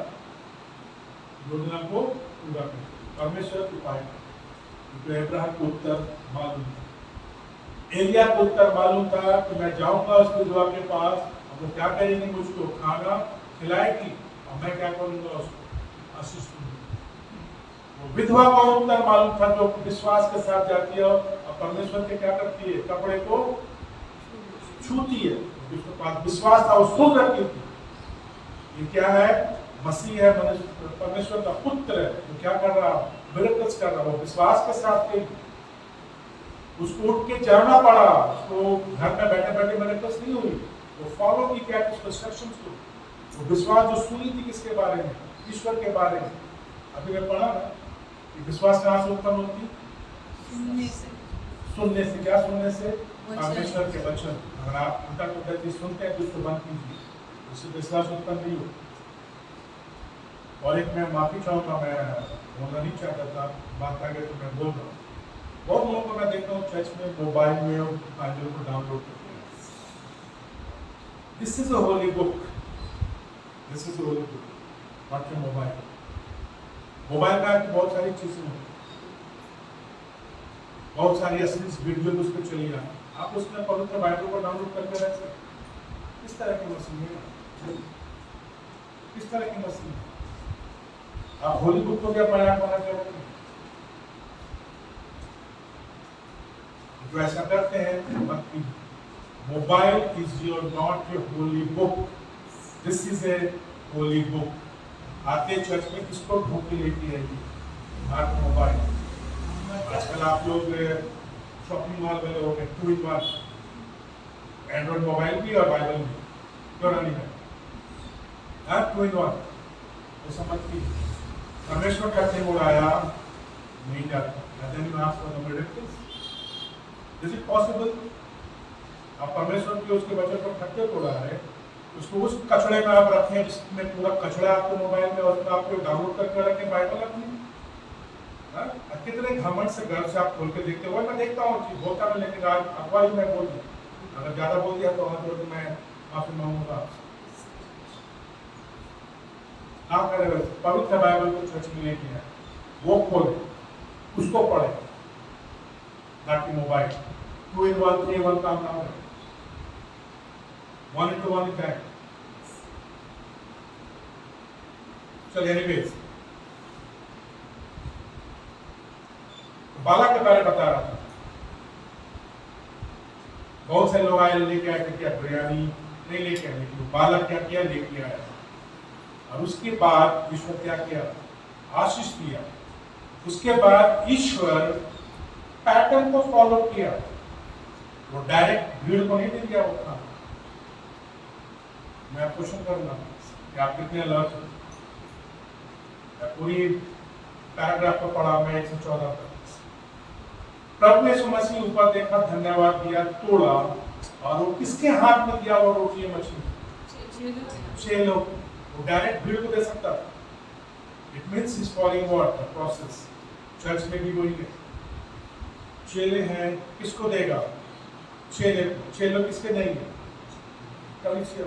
योजना को पूरा करेगा। परमेश्वर उपाय क्योंकि अब्राहम को उत्तर मालूम था, एलिया को उत्तर मालूम था कि मैं जाऊंगा उस विधवा के पास, अब वो क्या करेगी? मुझको खाना खिलाएगी, और मैं क्या करूंगा? उसको आशीष दूंगा। विधवा को उत्तर मालूम था, जो विश्वास के साथ जाती है और परमेश्वर के क्या करती है? कपड़े को छूती है। उसके पास विश्वास था, वो सुन रखी थी। ये क्या है? मसीह है, परमेश्वर का पुत्र है। तो क्या कर रहा? मिरेकल्स कर रहा। वो विश्वास के साथ गई, उसको उठ के जाना पड़ा, उसको घर में बैठे बैठे मिरेकल्स नहीं हुई। वो फॉलो की क्या? इंस्ट्रक्शंस को। वो विश्वास जो सुनी थी किसके बारे में? ईश्वर के बारे में। अभी मैं पढ़ा ना, विश्वास कहाँ से उत्पन्न होती? सुनने से। सुनने से। क्या सुनने से? परमेश्वर के वचन। अगर आप उनका कुछ चीज सुनते हैं तो उसको बंद कीजिए, उससे विश्वास उत्पन्न नहीं हो। और एक मैं माफी चाहूँगा, मैं बोलना नहीं चाहता था, बात आ गई तो मैं बोल रहा हूँ। बहुत लोगों को मैं देखता हूँ चर्च में मोबाइल में और बाइबल को डाउनलोड करते हैं। This is a Holi book, this is a Holi book, not your mobile. Mobile में आपकी बहुत सारी चीजें हैं, बहुत सारी असली वीडियो उस पर चली जाए, आप उसमें पवित्र बाइबल को डाउनलोड करके रख सकते। किस तरह की मशीन है? किस तरह की मशीन है? आप होली बुक को क्या प्रयास करना चाहोगे? जो ऐसा करते हैं मत कीजिए। Mobile is your not your Holi book, this is a Holi book. आते चर्च में किसको ढूंढ के लेती रहेगी? Smart mobile. आजकल आप लोग शॉपिंग मॉल में लोग 2-in-1, एंड्रॉइड मोबाइल भी और बाइबल भी, क्यों नहीं है? 2-in-1। तो समझ की परमेश्वर का थे उड़ाया नहीं जाता। Is it possible? आप परमेश्वर के उसके वचन पर खट्टे तोड़ा है, उसको उस कचड़े में आप रखें जिसमें पूरा कचड़ा आपके मोबाइल में, और उसमें आपको डाउनलोड करके रखें बाइबल अपनी। कितने घमंड से घर से आप खोल के देखते हो। मैं देखता हूँ होता है, लेकिन आज अखबार ही मैं बोल दिया, अगर ज्यादा बोल दिया तो हाथ जोड़ के मैं माफी मांगूंगा आपसे। आप करें पवित्र बाइबल को चर्च में लेके आए, वो खोले, उसको पढ़े, ताकि मोबाइल 2-in-1, 3-in-1 काम ना हो, 1-into-1 इफेक्ट। चल एनीवेज, बालक के बारे में बता रहा था। बहुत से लोग आए लेके आए थे, क्या बिरयानी नहीं लेके आए, लेकिन बालक क्या किया? लेके आया। और उसके बाद ईश्वर क्या किया? आशीष दिया। उसके बाद ईश्वर पैटर्न को फॉलो किया, वो डायरेक्ट भीड़ को नहीं दे दिया वो खाना। मैं क्वेश्चन करूंगा कि आप कितने अलर्ट हैं? पूरी पैराग्राफ को पढ़ा मैं 114 तक। प्रभु यीशु मसीह ऊपर देखा, धन्यवाद दिया, तोड़ा, और वो किसके हाथ में दिया? वो रोटी मछली 6 लोग। वो डायरेक्ट भीड़ को दे सकता था, It means he's following what? The process. Church में भी वही है। चेले हैं, किसको देगा? चेले किसके देंगे? कलीसिया।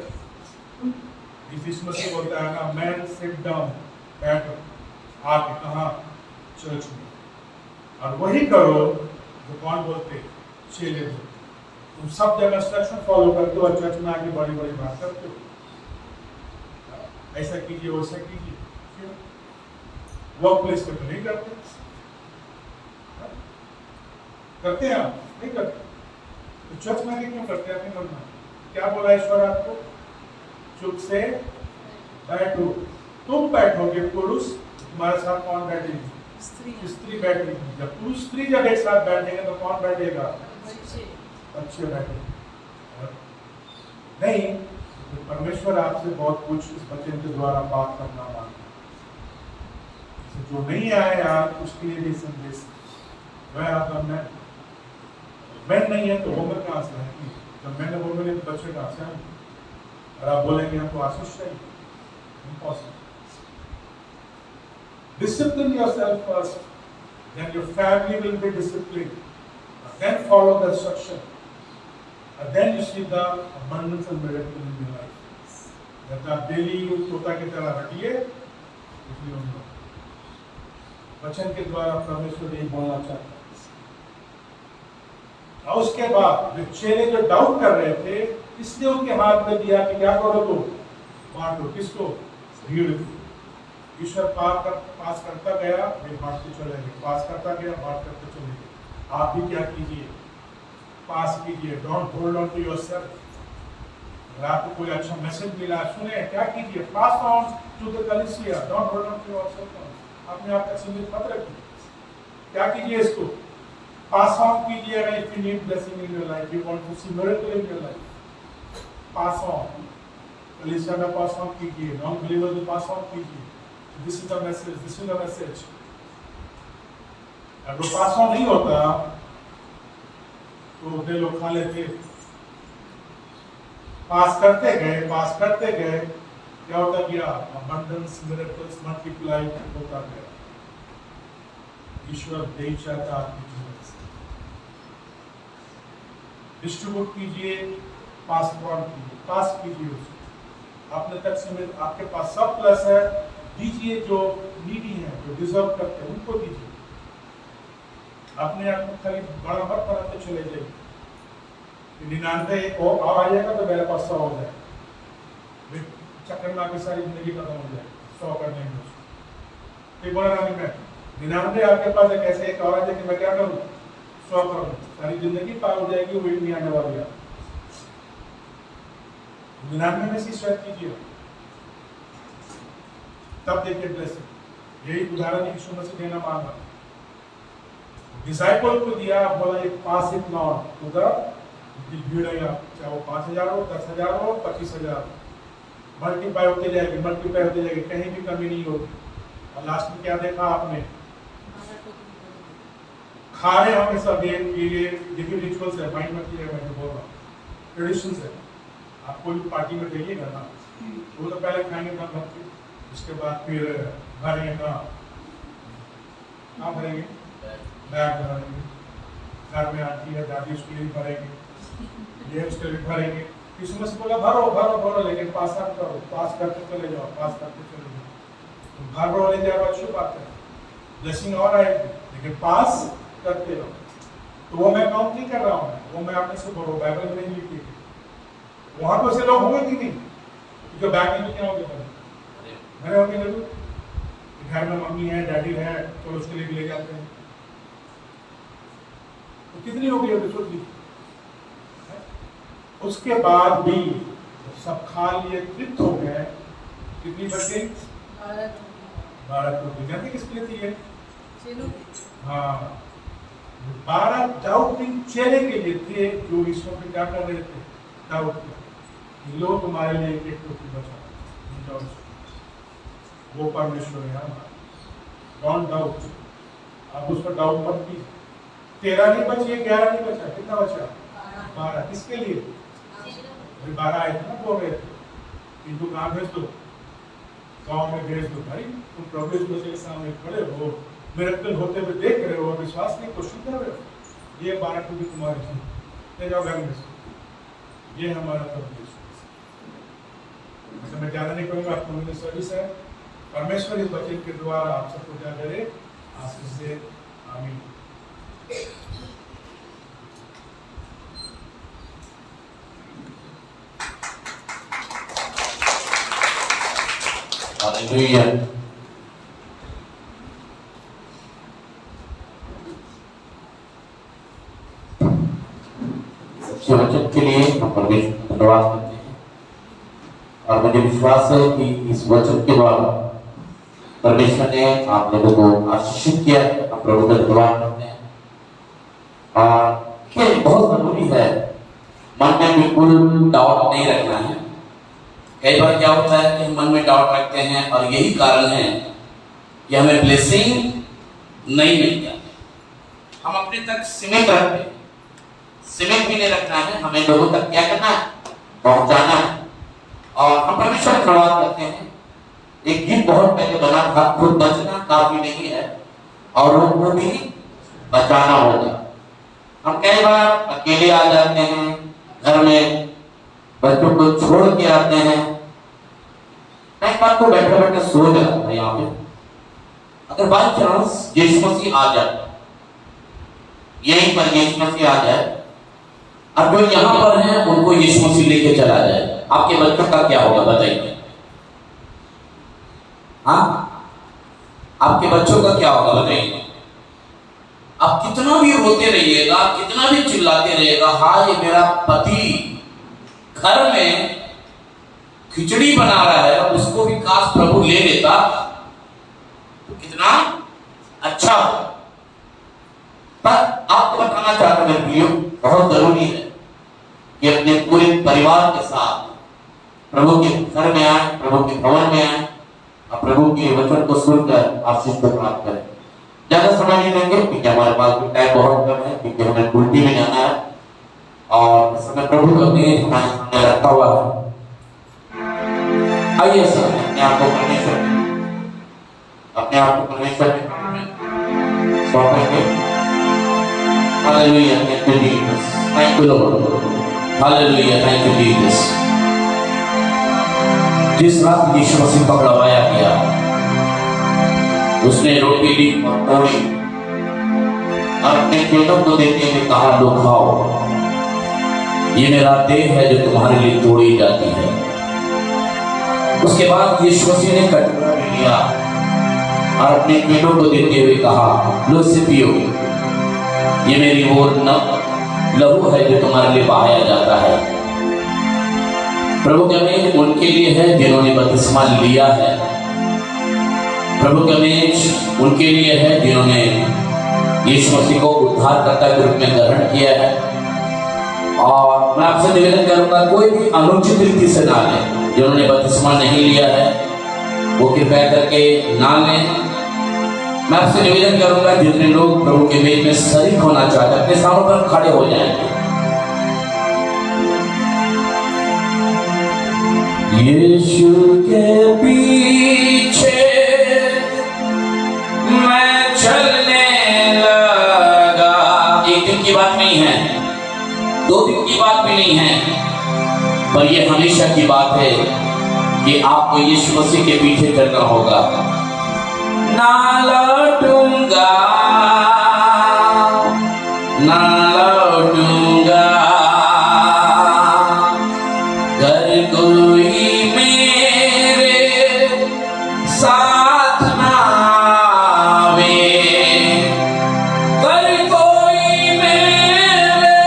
यीशु मसीह बोलता है ना, मैन सिट डाउन, बैठो, आके कहाँ? चर्च में। और वही करो जो कौन बोलते? चेले बोलते। तुम सब जगह इंस्ट्रक्शन फॉलो करते हो और चर्च में आके बड़ी बड़ी बात करते हो। ऐसा कीजिए, वैसा कीजिए, क्यों? वर्क प्लेस पे तो नहीं करते, करते हैं आप? नहीं करते। तो चर्च में आके क्यों करते हैं? अपने मन में क्या बोला ईश्वर आपको? चुप से बैठो। तुम बैठोगे पुरुष, तुम्हारे साथ कौन बैठेगी? स्त्री बैठेगी। जब पुरुष स्त्री जब एक साथ बैठेंगे तो कौन बैठेगा? अच्छे बैठे। नहीं तो परमेश्वर आपसे बहुत कुछ इस वचन के द्वारा बात करना मांगता है। जो नहीं आए आप उसके लिए भी संदेश, वह आपका मैं नहीं है तो होमर कहाँ से है? जब मैंने बोल मैंने बच्चे कहाँ से आए? और आप बोलेंगे हमको आशीष चाहिए, impossible. Discipline yourself first, then your family will be disciplined. Then follow the instruction, and then you see the abundance and miracle in your life. जब आप डेली तोता की तरह रखिए, इसलिए उनको वचन के द्वारा परमेश्वर यही बोलना चाहता है। और उसके बाद जो चेले जो डाउट कर रहे थे, इसने उनके हाथ में दिया कि क्या करो तुम? बांटो। किसको? भीड़ को। ईश्वर पास करता गया, वे बांटते चले गए, पास करता गया, बांट करते चले गए। आप भी क्या कीजिए? पास कीजिए। Don't hold on to yourself. अगर आपको कोई अच्छा मैसेज मिला, सुने, क्या कीजिए? पास ऑन टू द कलीसिया। Don't hold on to yourself. अपने आप तक सीमित मत रखिए। क्या कीजिए? इसको पास ऑन कीजिए। अगर if you need blessing in your life, you want to see miracle in your life, pass on. कलीसिया में पास ऑन कीजिए, नॉन बिलीवर में पास ऑन कीजिए। This is the message. This is the message. अगर वो pass on नहीं होता तो वे लोग खा लेते। पास करते गए, क्या होता गया? Abundance, miracles, multiply होता गया। ईश्वर दे चाहता आपकी जीवन से। डिस्ट्रीब्यूट कीजिए, पास कीजिए उसको। अपने तक सीमित, आपके पास सब प्लस है, दीजिए। जो नीडी है, जो डिजर्व करते हैं, उनको दीजिए। अपने आप को खाली बड़ा मत बनाते चले जाइए। 99 एक और आ जाएगा तो मेरे पास 100 हो जाए, चक्कर में आपकी सारी जिंदगी खत्म हो जाएगी 100 करने में। ठीक बोला ना? मैं 99 आपके पास एक ऐसे एक और आ जाए कि मैं क्या करूँ? 100 करूँ, सारी जिंदगी पार हो जाएगी, वही नहीं आने वाली है। 99 में से शायद कीजिए, तब देखिए ब्लेसिंग। यही उदाहरण यीशु मसीह देना मांगा। डिसाइपल को दिया, बोला ये पास इट नॉट टू द भीड़ है, चाहे वो 5000 हो, 10,000 हो, 25,000, मल्टीप्लाई होते जाएगी, कहीं भी कमी नहीं होगी। और लास्ट में क्या देखा आपने? खा रहे हमेशा ये देखिए रिचुअल्स है, माइंड मत कीजिएगा, मैं बोल रहा हूँ ट्रेडिशंस है। आप कोई पार्टी में जाइएगा ना, वो तो पहले खाएंगे ना भर के, उसके बाद फिर भरेंगे कहाँ भरेंगे? बैग भरेंगे। घर में आती है दादी, उसके लिए भरेंगे, ये उसके लिए भरेंगे। किसी में से बोला भरो, लेकिन पास आप करो, पास करते चले जाओ, पास करते चले जाओ। तो भर वाले जाओ, अच्छी बात है, ब्लेसिंग और आएगी, लेकिन पास करते रहो। तो वो मैं काउंट नहीं कर रहा हूँ, वो मैं आपने से बोलो, बाइबल में नहीं लिखी। वहाँ तो से लोग होंगे कि नहीं, जो बैग में क्या होंगे? मेरे होंगे जरूर। घर में मम्मी है, डैडी है, तो उसके लिए भी ले जाते हैं। तो कितनी हो गई होगी? सोच लीजिए। उसके बाद भी सब खा लिए, तृप्त हो गए, कितनी बच गई? 12 टोकरी। जानते किसके लिए थी ये? हाँ, 12 डाउटिंग चेले के लिए थे, जो ईश्वर पे क्या कर रहे थे? डाउट किया। लो तुम्हारे लिए एक टोकरी बचा, वो परमेश्वर है हमारा। Don't doubt. आप उसको डाउट मत कीजिए। 13 नहीं बची, 11 नहीं बचा, कितना बचा? 12। किसके लिए? 12 आए थे ना, बोल रहे थे इनको कहाँ भेज दो? गांव में भेज दो भाई, तुम प्रभु यीशु मसीह के सामने खड़े हो, मिरेकल होते हुए देख रहे हो, विश्वास नहीं कोशिश कर रहे हो, ये 12 टूटी तुम्हारी थी, ले जाओ घर में से। ये हमारा प्रभु यीशु मसीह। मैं ज़्यादा नहीं कहूँगा, आपको मेरी सर्विस है। परमेश्वर इस वचन के द्वारा आप सबको क्या करे, आशीष से। आमीन। हालेलुया। सबसे वचन के लिए हम परमेश्वर को धन्यवाद करते हैं और मुझे विश्वास है कि इस वचन के द्वारा परमेश्वर ने आप लोगों को आशीषित किया है। हम प्रभु का धन्यवाद करते हैं। और ये बहुत जरूरी है, मन में बिल्कुल डाउट नहीं रखना है। कई बार क्या होता है कि हम मन में डाउट रखते हैं और यही कारण है कि हमें ब्लेसिंग नहीं मिलता। हम अपने तक सीमित रखते हैं, सीमित भी नहीं रखना है, हमें लोगों तक क्या करना है, पहुंचाना है। और हम परमेश्वर का धन्यवाद करते हैं। एक गीत बहुत पहले बना था, खुद बचना काफी नहीं है और लोगों को भी बचाना होगा। हम कई बार अकेले आ जाते हैं, घर में बच्चों को छोड़ के आते हैं, कई बार तो बैठे बैठे सो जाता है यहाँ पे। अगर बाई चांस यीशु मसीह आ जाए, यहीं पर यीशु मसीह आ जाए और जो यहाँ पर हैं उनको यीशु मसीह लेके चला जाए, आपके बच्चों का क्या होगा बताइए? हाँ, आपके बच्चों का क्या होगा बताइए? आप कितना भी रोते रहिएगा, कितना भी चिल्लाते रहिएगा, हाँ ये मेरा पति घर में खिचड़ी बना रहा है और उसको भी काश प्रभु ले लेता तो कितना अच्छा हो। पर आपको बताना चाहता हूं मेरे प्रियो, बहुत जरूरी है कि अपने पूरे परिवार के साथ प्रभु के घर में आए, प्रभु के भवन में आए और प्रभु के वचन को सुनकर आशीष को प्राप्त करें। ज्यादा समय नहीं लेंगे क्योंकि हमारे पास भी टाइम बहुत कम है, क्योंकि हमें उल्टी में जाना है और समय प्रभु का मेज हमारे सामने रखा हुआ है। आइए सर, अपने आप को परमेश्वर में सौंपेंगे। Hallelujah, thank you Jesus, thank you Lord, hallelujah, thank you Jesus. जिस रात यीशु मसीह पकड़वाया गया, उसने रोटी ली और तोड़ी और अपने चेलों को देते हुए कहा, लो खाओ, ये मेरा देह है जो तुम्हारे लिए तोड़ी जाती है। उसके बाद यीशु मसीह ने कटोरा लिया और अपने चेलों को देते हुए कहा, लो इसे पियो, ये मेरी वो लहू है जो तुम्हारे लिए बहाया जाता है। प्रभु का मेज उनके लिए है जिन्होंने बपतिस्मा लिया है। प्रभु का मेज उनके लिए है जिन्होंने यीशु मसीह को उद्धारकर्ता के रूप में ग्रहण किया है। और मैं आपसे निवेदन करूंगा, कोई भी अनुचित रीति से ना लें। जिन्होंने बपतिस्मा नहीं लिया है वो कृपया करके ना लें। मैं आपसे निवेदन करूंगा, जितने लोग प्रभु के मेज में शरीक होना चाहते हैं अपने स्थानों पर खड़े हो जाएंगे। यीशु के पीछे मैं चलने लगा। एक दिन की बात नहीं है, 2 दिन की बात भी नहीं है, पर यह हमेशा की बात है कि आपको यीशु मसीह के पीछे चलना होगा। ना लौटूंगा, ना लौटूंगा, घर कोई मेरे साथ ना आवे, घर कोई मेरे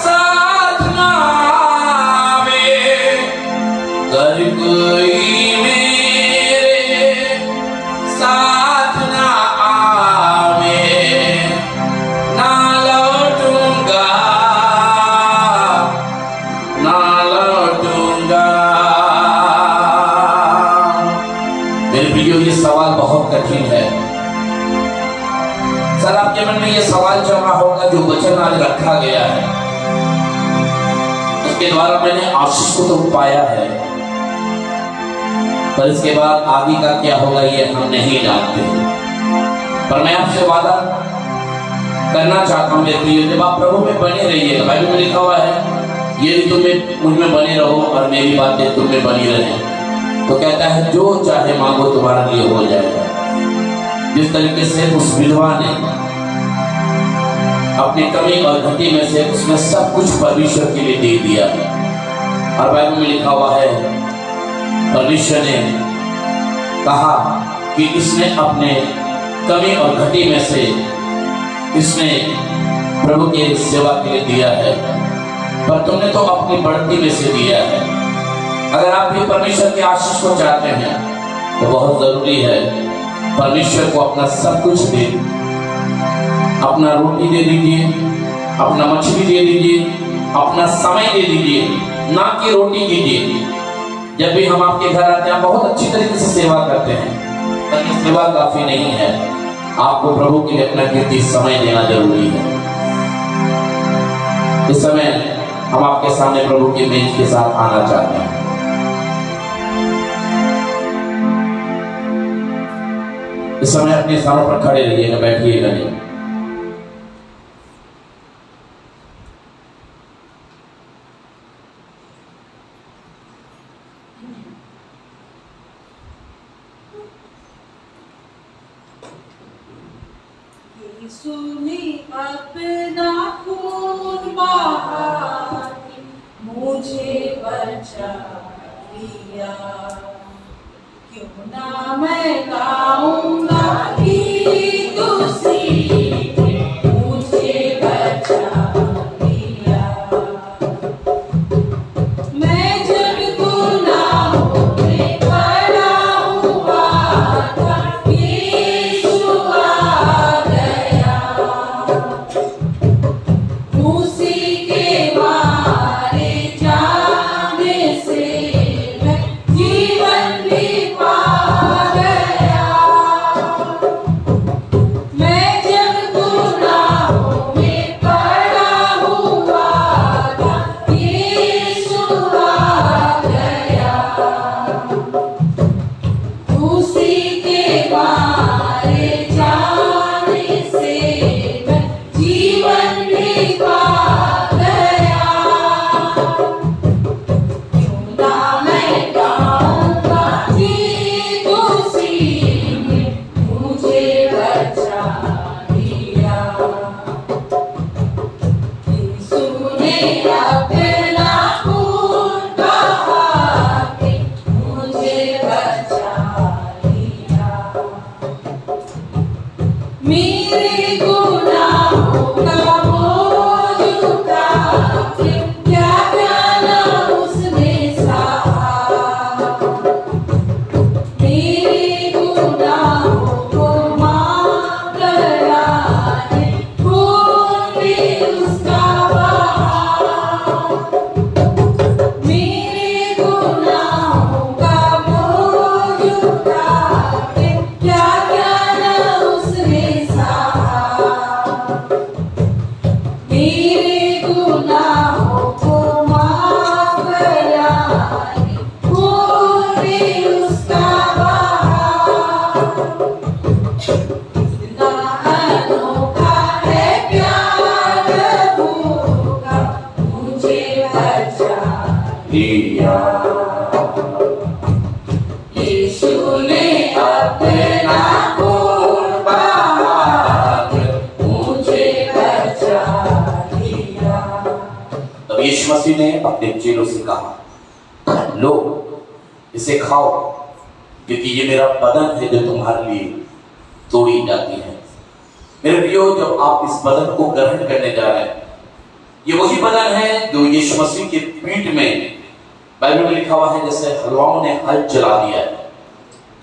साथ ना आवे, घर कोई मेरे साथ ना आवे, ना लौटूंगा, ना लौटूंगा। मेरे प्रियो, ये सवाल बहुत कठिन है। सर, आपके मन में ये सवाल चल रहा होगा, जो वचन आज रखा गया है उसके द्वारा मैंने आशीष को तो पाया है, पर इसके बाद आगे का क्या होगा ये हम नहीं जानते। पर मैं आपसे वादा करना चाहता हूँ मेरे प्रिय, जब आप प्रभु में बने रहिएगा, बाइबल में लिखा हुआ है ये तुम्हें मुझ में बने रहो और मेरी बातें तुम में बनी रहे, तो कहता है जो चाहे मांगो तुम्हारे लिए हो जाएगा। जिस तरीके से उस विधवा ने अपनी कमी और घटी में से उसने सब कुछ परमेश्वर के लिए दे दिया, और बाइबल में लिखा हुआ है परमेश्वर ने कहा कि इसने अपने कमी और घटी में से इसने प्रभु के सेवा के लिए दिया है, पर तुमने तो अपनी बढ़ती में से दिया है। अगर आप भी परमेश्वर के आशीष को चाहते हैं तो बहुत जरूरी है परमेश्वर को अपना सब कुछ दे, अपना रोटी दे दीजिए, अपना मछली दे दीजिए, अपना समय दे दीजिए, ना कि रोटी दीजिए। जब भी हम आपके घर आते हैं बहुत अच्छी तरीके से सेवा करते हैं, पर सेवा काफी नहीं है, आपको प्रभु के लिए अपना कीमती समय देना जरूरी है। इस समय हम आपके सामने प्रभु की मेज के साथ आना चाहते हैं। इस समय अपने स्थानों पर खड़े रहिएगा, बैठिएगा नहीं। यीशु ने अपना खून बहा मुझे बचा लिया, क्यों ना मैं गाऊंगा गीत उसी ने मुझे बचा लिया। मैं जब गुनाहों में पड़ा हुआ था, यीशु आ गया, उसी के मारे जाने से मैं जीवन भी पा गया। मैं जब गुनाहों में पड़ा हुआ था, यीशु आ गया, उसी के मारे जाने से मैं जीवन भी पा गया। क्यों ना मैं गाऊंगा गीत उसी ने मुझे बचा लिया। यीशु ने अपना खून बहा के मुझे बचा लिया। मेरे गुनाहों का बोझ उठा के क्या जाना उसने सहा। मेरे गुनाहों को माफ कराने खून भी उसका बहा। मेरे गुनाहों का बोझ उठा के क्या जाना उसने सहा। मेरे गुनाहों को माफ कराने खून भी उसका बहा। कितना अनोखा है प्यार प्रभु का, मुझे बचा लिया। यीशु ने अपना खून बहा के मुझे बचा लिया। तब यीशु मसीह ने अपने चेलों से कहा, लो इसे खाओ, क्योंकि ये मेरा बदन है जो तुम्हारे लिए तोड़ी जाती है। मेरे प्रियो, जब आप इस बदन को ग्रहण करने जा रहे हैं, ये वही बदन है जो यीशु मसीह के पीठ में बाइबल में लिखा हुआ है जैसे हलवाओं ने हल चला दिया है।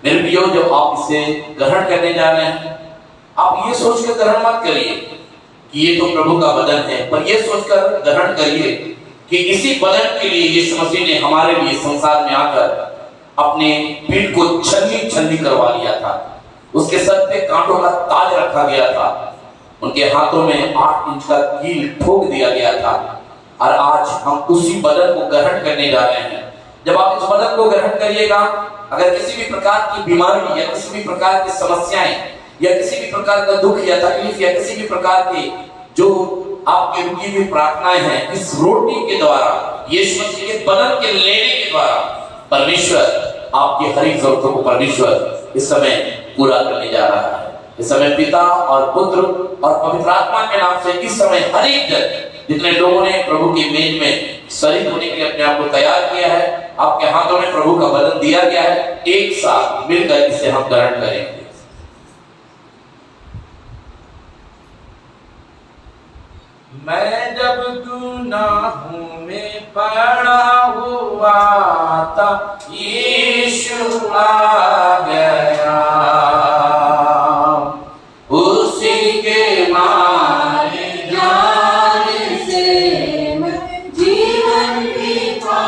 मेरे प्रियो, जब आप इसे ग्रहण करने जा रहे हैं, आप ये सोचकर ग्रहण मत करिए कि ये तो प्रभु का बदन है, पर ये सोचकर ग्रहण करिए कि इसी बदन के लिए यीशु मसीह ने हमारे लिए संसार में आकर अपने पीठ को छलनी छलनी करवा लिया था। उसके सर पे कांटों का ताज रखा गया था, उनके हाथों में 8 इंच का कील ठोक दिया गया था। और आज हम उसी बदन को ग्रहण करने जा रहे हैं जब आप इस वचन को ग्रहण करिएगा, अगर किसी भी प्रकार की बीमारी या किसी भी प्रकार की समस्याएं या किसी भी प्रकार का दुख या तकलीफ या किसी भी प्रकार के जो आपकी रुकी हुई प्रार्थनाएं हैं, इस रोटी के द्वारा, यीशु मसीह के बदन के लेने के द्वारा परमेश्वर आपकी हर एक जरूरतों को परमेश्वर इस समय पूरा करने जा रहा है। इस समय पिता और पुत्र और पवित्र आत्मा के नाम से इस समय हर एक जन, जितने लोगों ने प्रभु की मेज में शरीक होने के लिए अपने आप को तैयार किया है, आपके हाथों में प्रभु का बदन दिया गया है, एक साथ मिलकर इसे हम ग्रहण करेंगे। मैं जब गुनाहों में पड़ा हुआ था, यीशु आ गया, उसी के मारे जान से मैं जीवन भी पा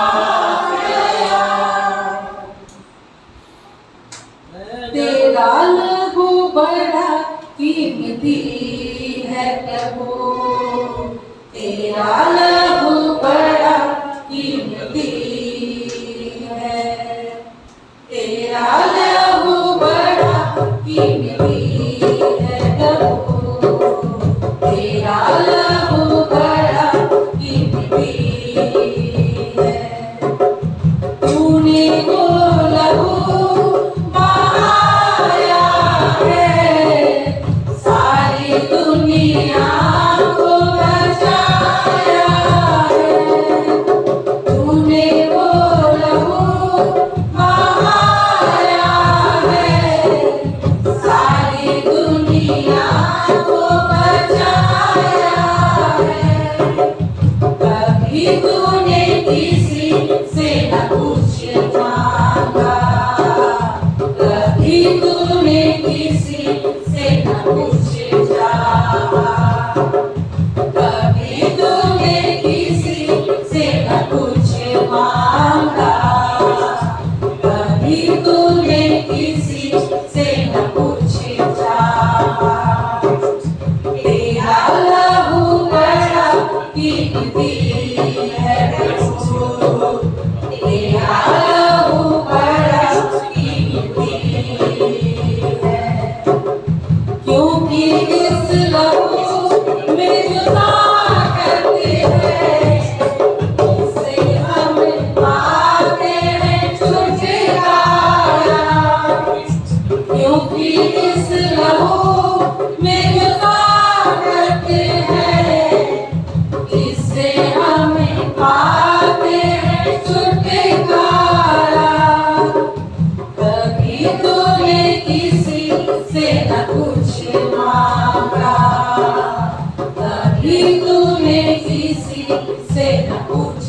गया। तेरा लहू बड़ा कीमती है प्रभु, तेरा लहू बड़ा कीमती है, तेरा लहू बड़ा कीमती है प्रभु, तेरा लहू बड़ा कीमती है। तूने वो लहू बहाया है, सारी दुनिया को बचाया है। तूने वो लहू बहाया है, सारी दुनिया को बचाया है। कभी तूने किसी से न कुछ मांगा, कभी तूने किसी से न कुछ चाहा, कभी तूने किसी से न कुछ मांगा, कभी तूने किसी से न कुछ चाहा। तेरा लहू बड़ा कीमती है प्रभु, तेरा लहू बड़ा कीमती है। क्योंकि इस लहू में जुदा करते हैं, इससे हम पाते हैं छुटकारा। क्योंकि इस लहू में जुदा करते हैं, इससे हमें पाते हैं छुटकारा। कभी तूने किसी से न कुछ मांगा, कभी तूने किसी से न कुछ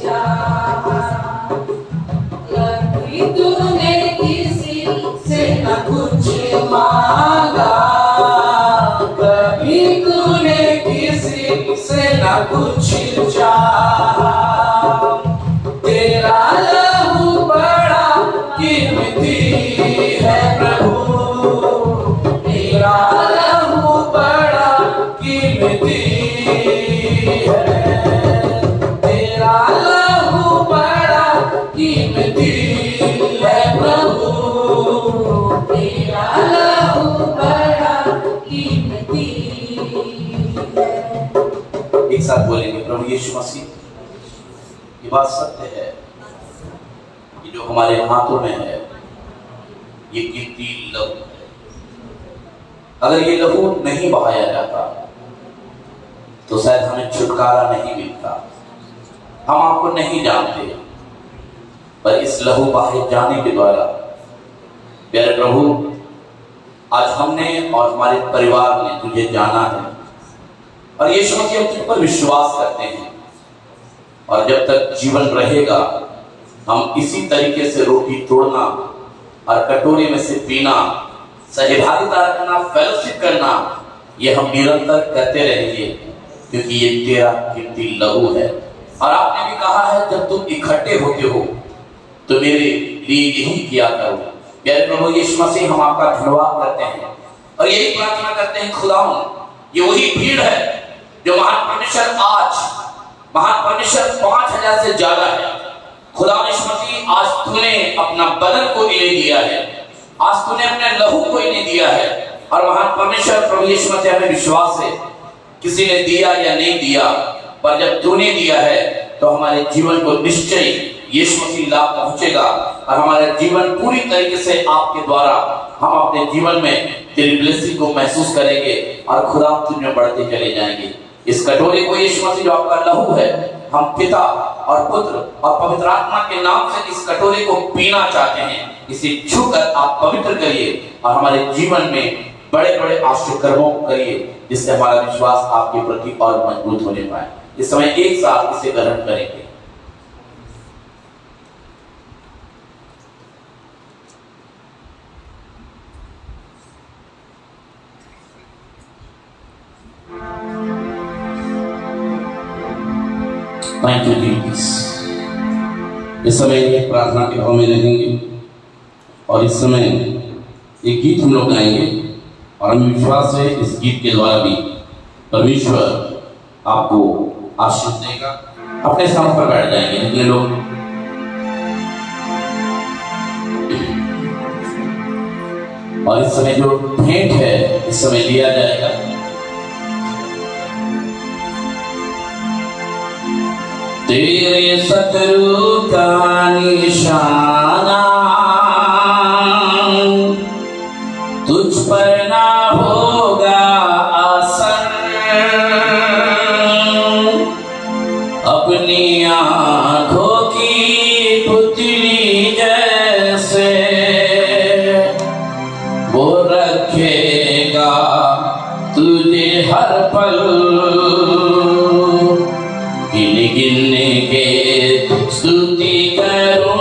चाहा, कभी तूने किसी से न कुछ मांगा, कभी तूने किसी से न कुछ चाहा। तेरा लहू बड़ा कीमती है प्रभु, तेरा लहू बड़ा कीमती है, तेरा लहू बड़ा कीमती है प्रभु, तेरा लहू बड़ा कीमती है। एक साथ बोलेंगे, प्रभु यीशु मसीह, ये बात सत्य है कि जो हमारे हाथों में है ये कीमती लहू है। अगर ये लहू नहीं बहाया जाता तो शायद हमें छुटकारा नहीं मिलता। हम आपको नहीं जानते, पर इस लहू बहाए जाने के द्वारा प्यारे प्रभु, आज हमने और हमारे परिवार ने तुझे जाना है और यीशु मसीह हम तुझ पर विश्वास करते हैं। और जब तक जीवन रहेगा हम इसी तरीके से रोटी तोड़ना और कटोरे में से पीना, सहभागिता रखना, फेलोशिप करना, ये हम निरंतर करते रहेंगे, क्योंकि ये तेरा कीमती लहू है। और आपने भी कहा है जब तुम इकट्ठे होते हो तो मेरे लिए यही किया करो। प्यारे प्रभु यीशु मसीह, हम आपका धन्यवाद करते हैं और यही प्रार्थना करते हैं, खुदावंद ये वही भीड़ है जो महान परमेश्वर आज, महान परमेश्वर 5000 से ज्यादा है। खुदा यीशु मसीह तूने अपना बदन को इन्हें दिया है, आज तूने अपने लहू को इन्हें दिया है। और महान परमेश्वर प्रभु यीशु मसीह हमें विश्वास है, किसी ने दिया या नहीं दिया, पर जब तूने दिया है तो हमारे जीवन को निश्चय यीशु मसीह लाभ पहुंचेगा और हमारे जीवन पूरी तरीके से आपके द्वारा हम अपने जीवन में तेरी ब्लेसिंग को महसूस करेंगे और खुदा तुझमें बढ़ते चले जाएंगे। इस कटोरे को यीशु मसीह जो आपका लहू है, हम पिता और पुत्र और पवित्र आत्मा के नाम से इस कटोरे को पीना चाहते हैं। इसे छूकर आप पवित्र करिए और हमारे जीवन में बड़े बड़े आश्चर्य कर्मों को करिए, जिससे हमारा विश्वास आपके प्रति और मजबूत होने पाए। इस समय एक साथ इसे ग्रहण करेंगे। Thank you Jesus. इस समय एक प्रार्थना के भाव में रहेंगे और इस समय एक गीत हम लोग गाएंगे और हमें विश्वास है इस गीत के द्वारा भी परमेश्वर आपको आशीष देगा। अपने स्थान पर बैठ जाएंगे जितने लोग। और इस समय जो भेंट है इस समय लिया जाएगा। तेरे शत्रु का निशाना तुझ पर ना होगा असर, अपनी आंखों की पुतली जैसे वो रखेगा तुझे हर पल। गिन गिन के स्तुति करूं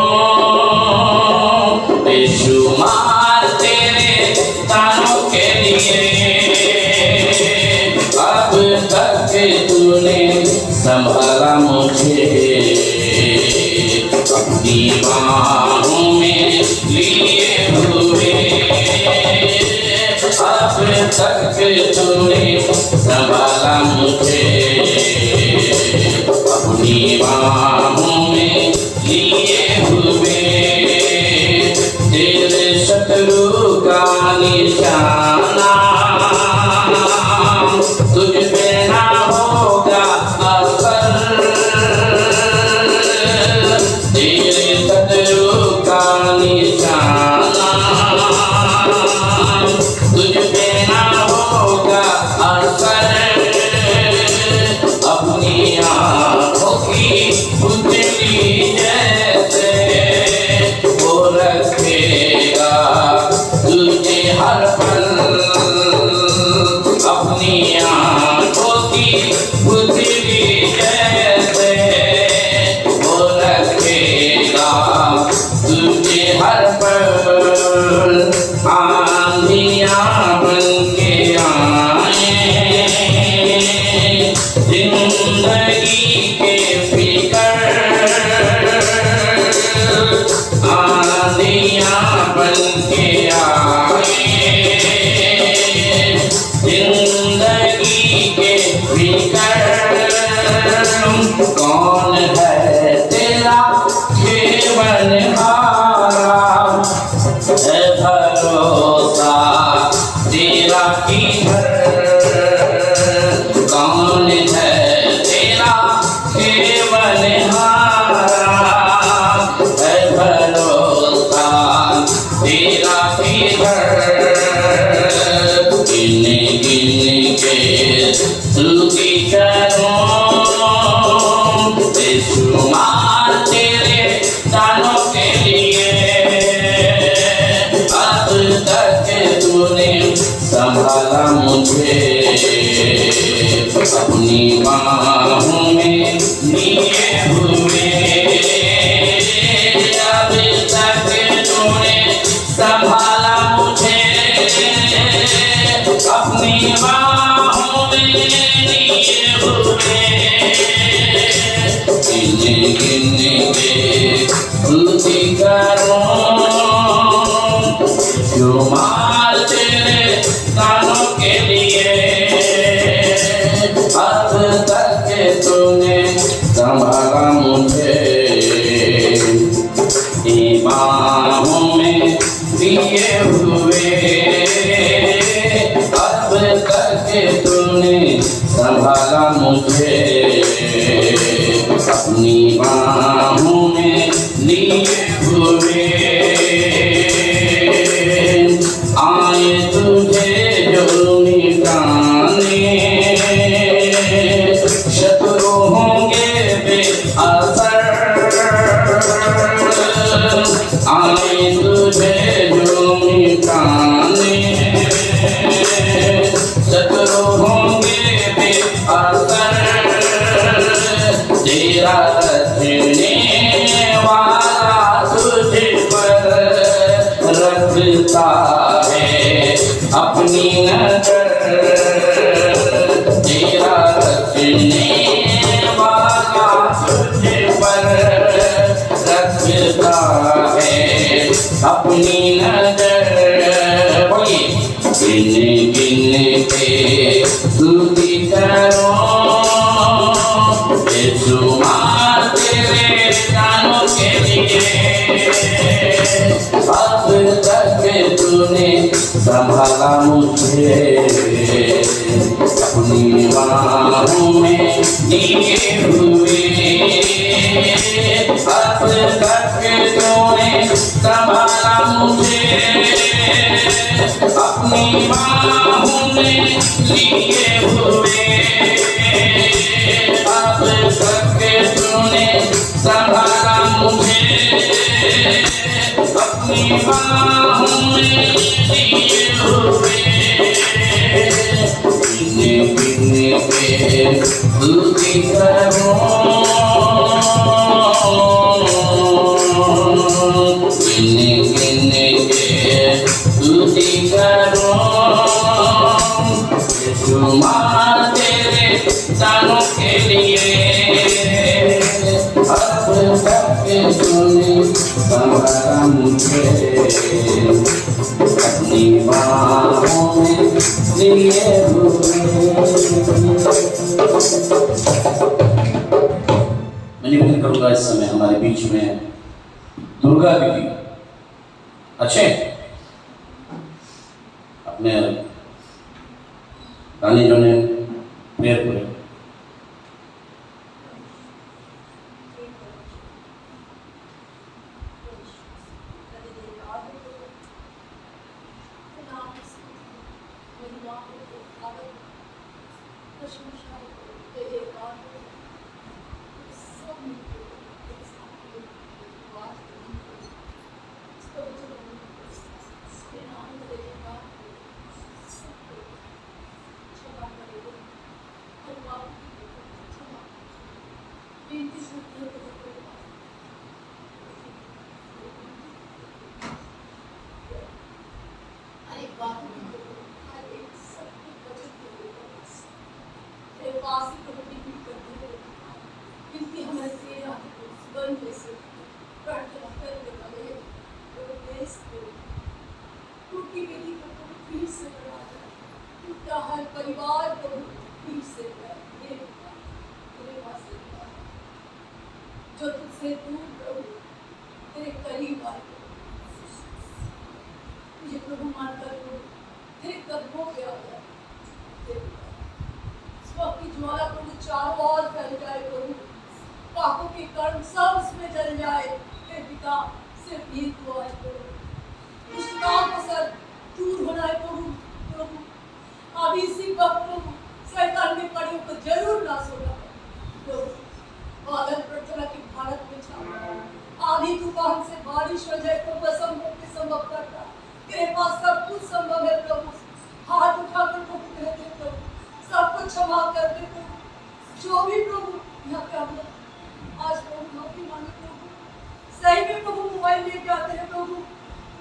बेशुमार तेरे दानों के लिए। अब तक तूने संभाला मुझे, अपनी बाहों में लिए हुए। अब तक तूने संभाला मुझे, अपनी बाहों में लिए हुए। तेरे शत्रु का निशाना तुझ पे ना होगा असर, तेरे शत्रु का निशाना तुझ पे ना होगा असर, अपनी आंखों की पुतली जैसे वो रखेगा तुझे हर पल। अपनी आंखों की पुतली जैसे वो रखेगा तुझे हर पल। आंधियां बन के आए जिंदगी के फिकर, आंधियां बन के आए जिंदगी के फिकर। कौन है तेरा जीवनहारा, है भरोसा तेरा किधर। कौन है तेरा जीवनहारा, है भरोसा तेरा किधर। गिन गिन के स्तुति करूं बेशुमार तेरे दानों के लिए। अब तक तूने संभाला मुझे, अपनी बाहों में लिए हुए। अब तक तूने संभाला मुझे, अपनी बाहों में लिए हुए। गिन गिन के स्तुति करूं शुमार तेरे दानों के लिए। अब तक तूने संभाला मुझे, रखता है अपनी नजर। बोलिए गिन गिन के स्तुति करो बेशुमार तेरे दानों के लिए। अब तक तूने संभाला मुझे अपनी बाहों में लिए हुए। अब तक तूने संभाला मुझे अपनी बाहों में लिए हुए। अब तक तूने संभाला मुझे अपनी बाहों में लिए हुए। गिन गिन के स्तुति करो गिन गिन के स्तुति करो बेशुमार तेरे दानों के लिए। अब तक तूने संभाला मुझे अपनी बाहों में लिए हुए। मैं निवेदन करूंगा इस समय हमारे बीच में दुर्गा दीदी अच्छे अपने गाने जो ने प्रेयर करे। परिवार को फिर से तेरे पास जो तुझसे दूर प्रभु तेरे करीब आए मुझे प्रभु मानकर तेरे कदमों पे आ जाए। स्वर्ग की ज्वाला प्रभु चारों ओर फैल जाए प्रभु, पापों के कर्म सब उसमें जल जाए। हे पिता सिर्फ ये दुआ है प्रभु, दुष्टताओं का सर दूर होना है प्रभु। प्रभु अभी इसी वक्त प्रभु शैतान के पड़ियों को जरूर नाश होगा प्रभु। बादल प्रार्थना के भारत में छा आधी तूफान से बारिश हो जाए प्रभु, असंभव के संभव करता तेरे पास सब कुछ संभव है प्रभु। हाथ उठाकर प्रभु कहते प्रभु सब कुछ क्षमा कर दे प्रभु। जो भी प्रभु यहाँ पे हम आज प्रभु माफी मांगे प्रभु, सही में प्रभु मोबाइल लेके आते हैं प्रभु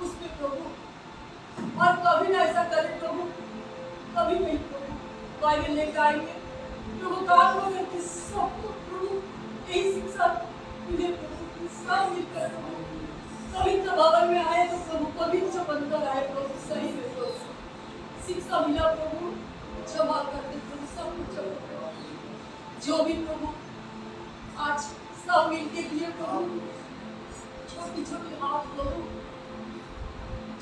उसमें प्रभु, और कभी ना ऐसा करे प्रभु, कभी नहीं प्रभु मोबाइल लेके आएंगे प्रभु काम हो करके सबको प्रभु यही शिक्षा मिले प्रभु, सब मिलकर प्रभु कभी तो भवन में आए तो प्रभु कभी तो बनकर आए प्रभु, सही में प्रभु शिक्षा मिला प्रभु, क्षमा कर दे प्रभु सब कुछ जो भी प्रभु आज सब मिलके दिए प्रभु, छोटी छोटी हाथ प्रभु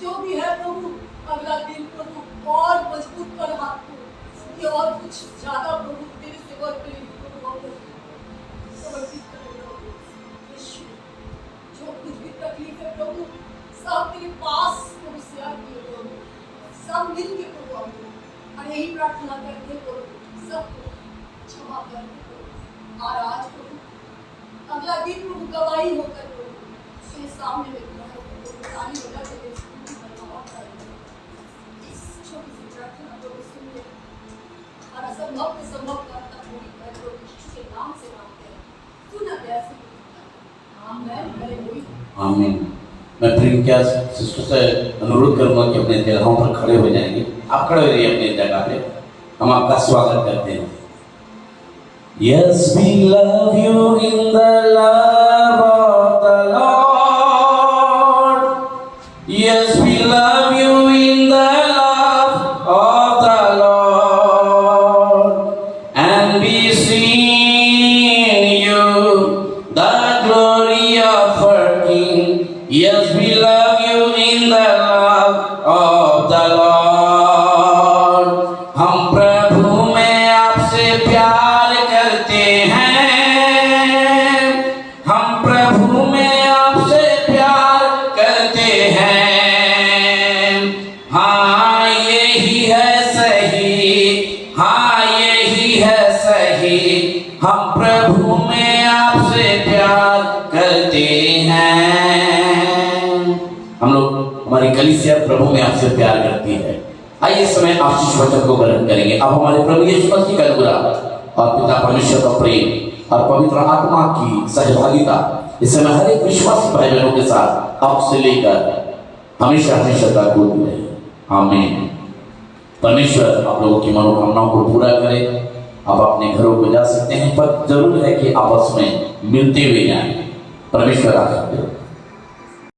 जो भी है प्रभु, अगला दिन प्रभु और मजबूत कर हाथ को कि और कुछ ज्यादा प्रभु तेरे सेवा के लिए प्रभु समर्पित करें प्रभु। यीशु जो कुछ भी तकलीफ है प्रभु सब तेरे पास प्रभु शेयर किए प्रभु, सब मिल के प्रभु और यही प्रार्थना करते प्रभु सबको क्षमा कर दे प्रभु। और आज प्रभु अगला दिन प्रभु गवाही होकर प्रभु तेरे सामने में खड़ा है प्रभु, ताली बजा के तेरे इस छोटी सी प्रार्थना प्रभु सुन ले और असंभव के संभव करता पूरी कर प्रभु यीशु के नाम से मांगते हैं, तू ना प्यासे आमीन हालेलुया आमीन। मैं प्रियंका सिस्टर से अनुरोध करूंगा कि अपने जगहों पर खड़े हो जाएंगे। आप खड़े हो रहिए अपनी जगह पे, हम आपका स्वागत करते हैं। Yes, we love you in the love of the Lord. Yes, we love you in the love of the Lord. हम प्रभु में आपसे प्यार करते हैं, हम प्रभु में आपसे प्यार करते हैं। हाँ यही है सही, हाँ यही है सही, हम प्रभु में आपसे प्यार करते हैं। हम लोग, हमारी कलीसिया प्रभु में आपसे प्यार करती है। आइए इस समय आशीष वचन को ग्रहण करेंगे। अब हमारे प्रभु यीशु मसीह का अनुग्रह और पिता परमेश्वर का प्रेम और पवित्र आत्मा की सहभागिता इस समय हर एक विश्वासी भाई बहनों के साथ आपसे लेकर हमेशा हमेशा तक होती रहे। आमीन। परमेश्वर आप लोगों की मनोकामनाओं को पूरा करे। आप अपने घरों को जा सकते हैं, पर जरूर है कि आपस में मिलते हुए जाएं। परमेश्वर आशीष दे।